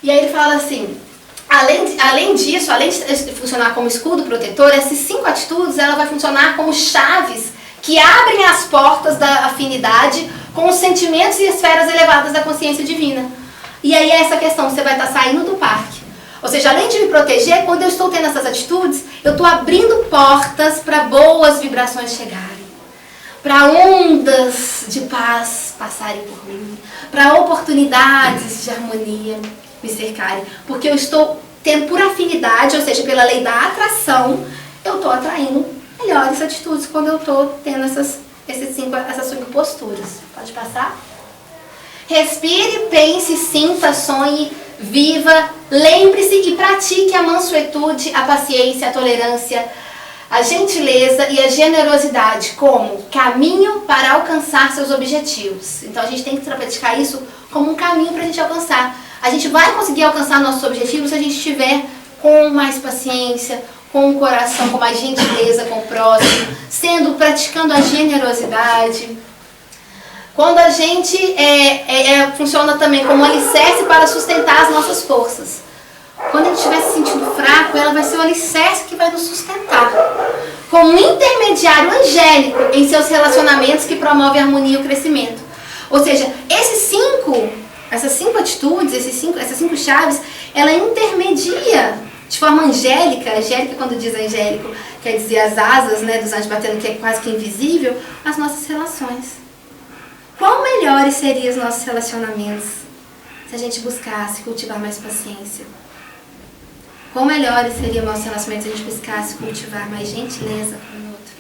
E aí ele fala assim, além disso, além de funcionar como escudo protetor, essas 5 atitudes, ela vai funcionar como chaves que abrem as portas da afinidade com os sentimentos e esferas elevadas da consciência divina. E aí é essa questão, você vai estar saindo do parque. Ou seja, além de me proteger, quando eu estou tendo essas atitudes, eu estou abrindo portas para boas vibrações chegarem. Para ondas de paz passarem por mim. Para oportunidades de harmonia me cercarem. Porque eu estou tendo por afinidade, ou seja, pela lei da atração, eu estou atraindo melhores atitudes quando eu estou tendo essas 5 posturas. Pode passar? Respire, pense, sinta, sonhe, viva, lembre-se e pratique a mansuetude, a paciência, a tolerância, a gentileza e a generosidade como caminho para alcançar seus objetivos. Então a gente tem que praticar isso como um caminho para a gente alcançar. A gente vai conseguir alcançar nossos objetivos se a gente estiver com mais paciência, com o coração, com mais gentileza com o próximo, praticando a generosidade. Quando a gente funciona também como alicerce para sustentar as nossas forças. Quando a gente estiver se sentindo fraco, ela vai ser o alicerce que vai nos sustentar. Como um intermediário angélico em seus relacionamentos que promove a harmonia e o crescimento. Ou seja, essas cinco atitudes, essas cinco chaves, ela intermedia de forma angélica. Angélica, quando diz angélico, quer dizer as asas, né, dos anjos batendo, que é quase que invisível, as nossas relações. Quão melhores seriam os nossos relacionamentos se a gente buscasse cultivar mais paciência? Quão melhores seriam os nossos relacionamentos se a gente buscasse cultivar mais gentileza com o outro?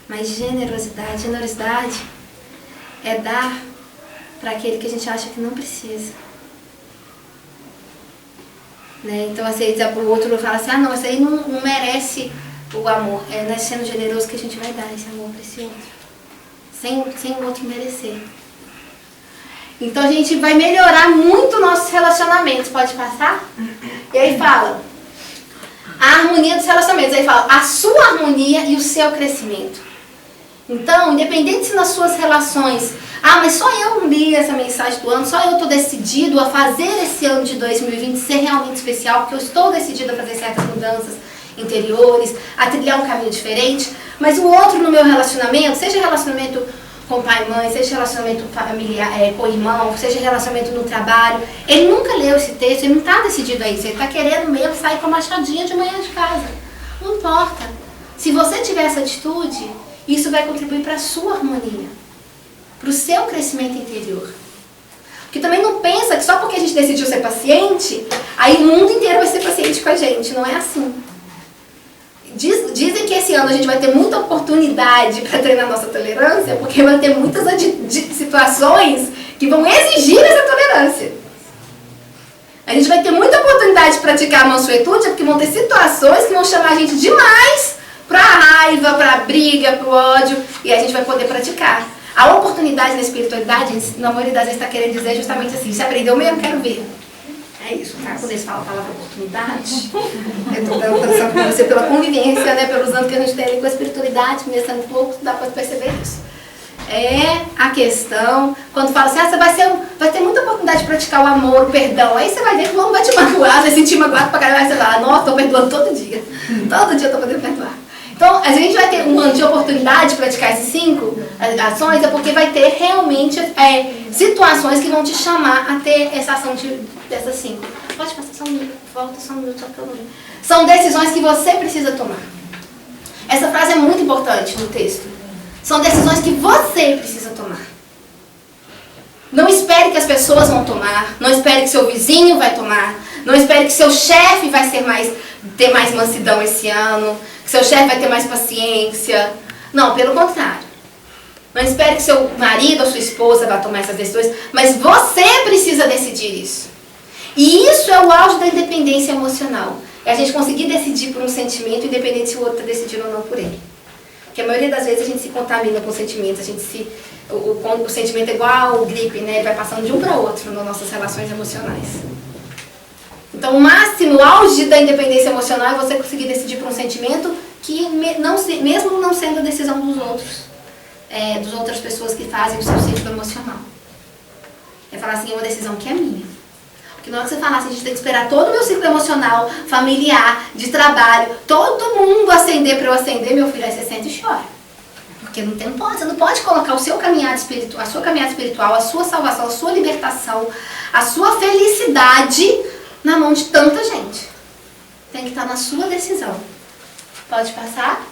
Mais generosidade. Generosidade é dar para aquele que a gente acha que não precisa. Né? Então, assim, o outro fala assim, não, esse aí não merece o amor. Não é sendo generoso que a gente vai dar esse amor para esse outro. Sem o outro merecer. Então a gente vai melhorar muito nossos relacionamentos. Pode passar? E aí fala a harmonia dos relacionamentos. Aí fala a sua harmonia e o seu crescimento. Então, independente se nas suas relações, mas só eu li essa mensagem do ano, só eu estou decidido a fazer esse ano de 2020 ser realmente especial, porque eu estou decidido a fazer certas mudanças interiores, a trilhar um caminho diferente, mas o outro no meu relacionamento, seja relacionamento com pai e mãe, seja relacionamento familiar, com o irmão, seja relacionamento no trabalho, ele nunca leu esse texto, ele não está decidido a isso, ele está querendo mesmo sair com a machadinha de manhã de casa. Não importa. Se você tiver essa atitude, isso vai contribuir para a sua harmonia, para o seu crescimento interior. Porque também não pensa que só porque a gente decidiu ser paciente, aí o mundo inteiro vai ser paciente com a gente, não é assim. Dizem que esse ano a gente vai ter muita oportunidade para treinar nossa tolerância, porque vai ter muitas situações que vão exigir essa tolerância. A gente vai ter muita oportunidade de praticar a mansuetude, porque vão ter situações que vão chamar a gente demais para a raiva, para a briga, para o ódio, e a gente vai poder praticar. A oportunidade na espiritualidade, na maioria das vezes, está querendo dizer justamente assim, você aprendeu mesmo? Quero ver. É isso, tá? Quando eles falam a palavra oportunidade, eu estou dando atenção com você pela convivência, né? Pelos anos que a gente tem ali com a espiritualidade, começando um pouco, dá para perceber isso. É a questão, quando fala assim, você vai ter muita oportunidade de praticar o amor, o perdão, aí você vai ver que o homem vai te magoar, vai sentir magoado pra caralho, você vai lá, nossa, estou perdoando todo dia eu estou podendo perdoar. Então, a gente vai ter um ano de oportunidade de praticar esses 5 ações, é porque vai ter realmente situações que vão te chamar a ter essa ação dessas 5. Pode passar só um minuto, volta só um minuto, só que eu não vi. São decisões que você precisa tomar. Essa frase é muito importante no texto. São decisões que você precisa tomar. Não espere que as pessoas vão tomar, não espere que seu vizinho vai tomar, não espere que seu chefe vai ter mais mansidão esse ano, que seu chefe vai ter mais paciência. Não, pelo contrário. Não espere que seu marido ou sua esposa vá tomar essas decisões, mas você precisa decidir isso. E isso é o auge da independência emocional. É a gente conseguir decidir por um sentimento, independente se o outro está decidindo ou não por ele. Porque a maioria das vezes a gente se contamina com sentimentos, o sentimento é igual o gripe, né? Ele vai passando de um para outro nas nossas relações emocionais. Então, o máximo, o auge da independência emocional é você conseguir decidir por um sentimento que, mesmo não sendo a decisão dos outros, das outras pessoas que fazem o seu ciclo emocional. É falar assim, é uma decisão que é minha. Porque na hora que você falar assim, a gente tem que esperar todo o meu ciclo emocional, familiar, de trabalho, todo mundo acender para eu acender, meu filho, aí você sente e chora. Porque você não pode colocar o seu caminhada espiritual, a sua caminhada espiritual, a sua salvação, a sua libertação, a sua felicidade na mão de tanta gente. Tem que estar na sua decisão. Pode passar?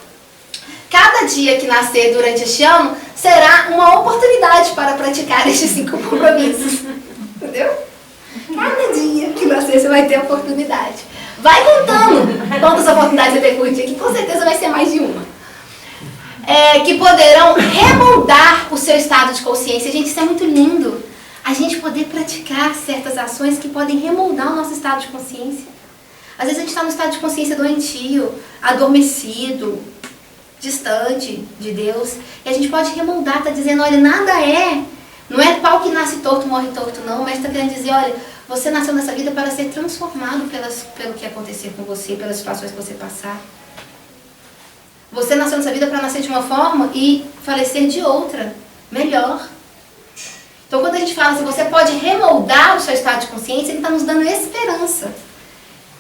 Cada dia que nascer durante este ano será uma oportunidade para praticar estes 5 compromissos. Entendeu? Cada dia que nascer você vai ter oportunidade. Vai contando quantas oportunidades você tem por dia, que com certeza vai ser mais de uma. Que poderão remoldar o seu estado de consciência. Gente, isso é muito lindo. a gente poder praticar certas ações que podem remoldar o nosso estado de consciência. Às vezes a gente está no estado de consciência doentio, adormecido, distante de Deus, e a gente pode remoldar, está dizendo, olha, não é pau que nasce torto, morre torto, não, mas está querendo dizer, olha, você nasceu nessa vida para ser transformado pelo que acontecer com você, pelas situações que você passar. Você nasceu nessa vida para nascer de uma forma e falecer de outra, melhor. Então quando a gente fala assim, você pode remoldar o seu estado de consciência, ele está nos dando esperança.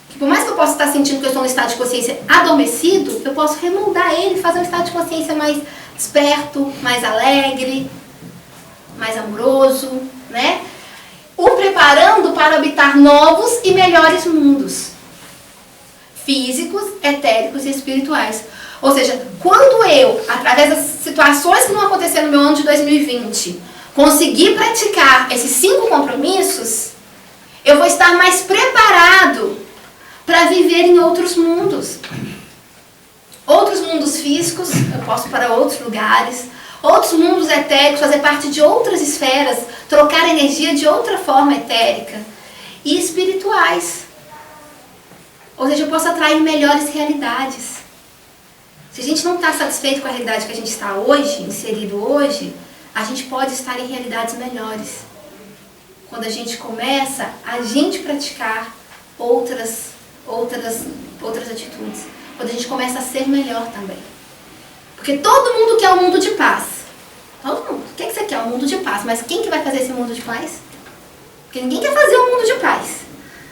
Que por mais que eu possa estar sentindo que eu estou no estado de consciência adormecido, eu posso remoldar ele, fazer um estado de consciência mais desperto, mais alegre, mais amoroso, né? O preparando para habitar novos e melhores mundos, físicos, etéricos e espirituais. Ou seja, quando eu, através das situações que não aconteceram no meu ano de 2020, conseguir praticar esses 5 compromissos, eu vou estar mais preparado para viver em outros mundos. Outros mundos físicos, eu posso ir para outros lugares. Outros mundos etéricos, fazer parte de outras esferas, trocar energia de outra forma etérica. E espirituais. Ou seja, eu posso atrair melhores realidades. Se a gente não está satisfeito com a realidade que a gente está hoje, inserido hoje, a gente pode estar em realidades melhores. Quando a gente começa a gente praticar outras atitudes. Quando a gente começa a ser melhor também. Porque todo mundo quer um mundo de paz. Todo mundo. O que você quer? Um mundo de paz. Mas quem que vai fazer esse mundo de paz? Porque ninguém quer fazer um mundo de paz.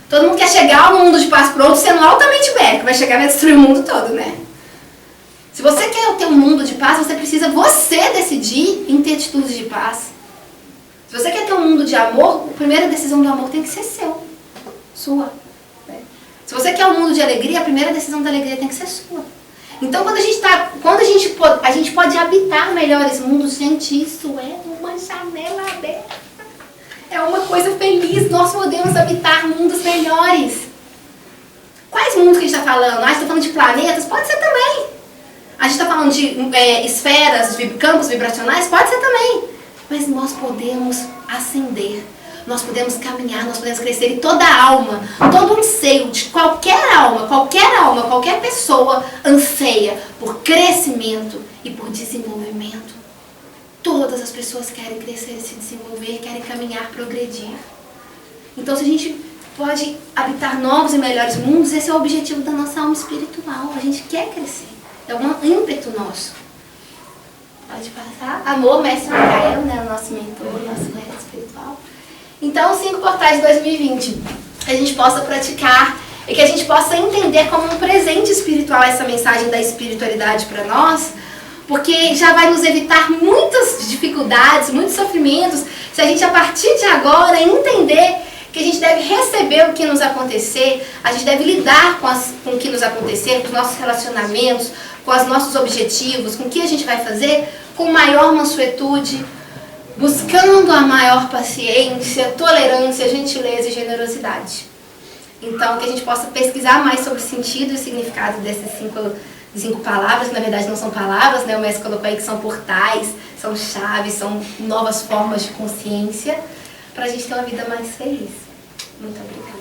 Todo mundo quer chegar ao mundo de paz pronto, sendo altamente bélico. Vai chegar e vai destruir o mundo todo, né? Se você quer ter um mundo de paz, você precisa decidir em ter atitudes de paz. Se você quer ter um mundo de amor, a primeira decisão do amor tem que ser sua. Né? Se você quer um mundo de alegria, a primeira decisão da alegria tem que ser sua. Então, quando a gente pode habitar melhores mundos, gente, isso é uma janela aberta. É uma coisa feliz. Nós podemos habitar mundos melhores. Quais mundos que a gente está falando? A gente está falando de planetas? Pode ser também. A gente está falando de esferas, de campos vibracionais? Pode ser também. Mas nós podemos ascender. Nós podemos caminhar, nós podemos crescer. E toda alma, todo anseio de qualquer alma, qualquer pessoa anseia por crescimento e por desenvolvimento. Todas as pessoas querem crescer e se desenvolver, querem caminhar, progredir. Então, se a gente pode habitar novos e melhores mundos, esse é o objetivo da nossa alma espiritual. A gente quer crescer. É um ímpeto nosso. Pode passar. Amor, mestre Micael, né? O nosso mentor, o nosso mestre espiritual. Então, os 5 portais de 2020, que a gente possa praticar e que a gente possa entender como um presente espiritual essa mensagem da espiritualidade para nós, porque já vai nos evitar muitas dificuldades, muitos sofrimentos, se a gente, a partir de agora, entender que a gente deve receber o que nos acontecer, a gente deve lidar com o que nos acontecer, com os nossos relacionamentos, com os nossos objetivos, com o que a gente vai fazer, com maior mansuetude, buscando a maior paciência, tolerância, gentileza e generosidade. Então, que a gente possa pesquisar mais sobre o sentido e o significado dessas 5 palavras, que na verdade não são palavras, né? O mestre colocou aí que são portais, são chaves, são novas formas de consciência, para a gente ter uma vida mais feliz. Muito obrigada.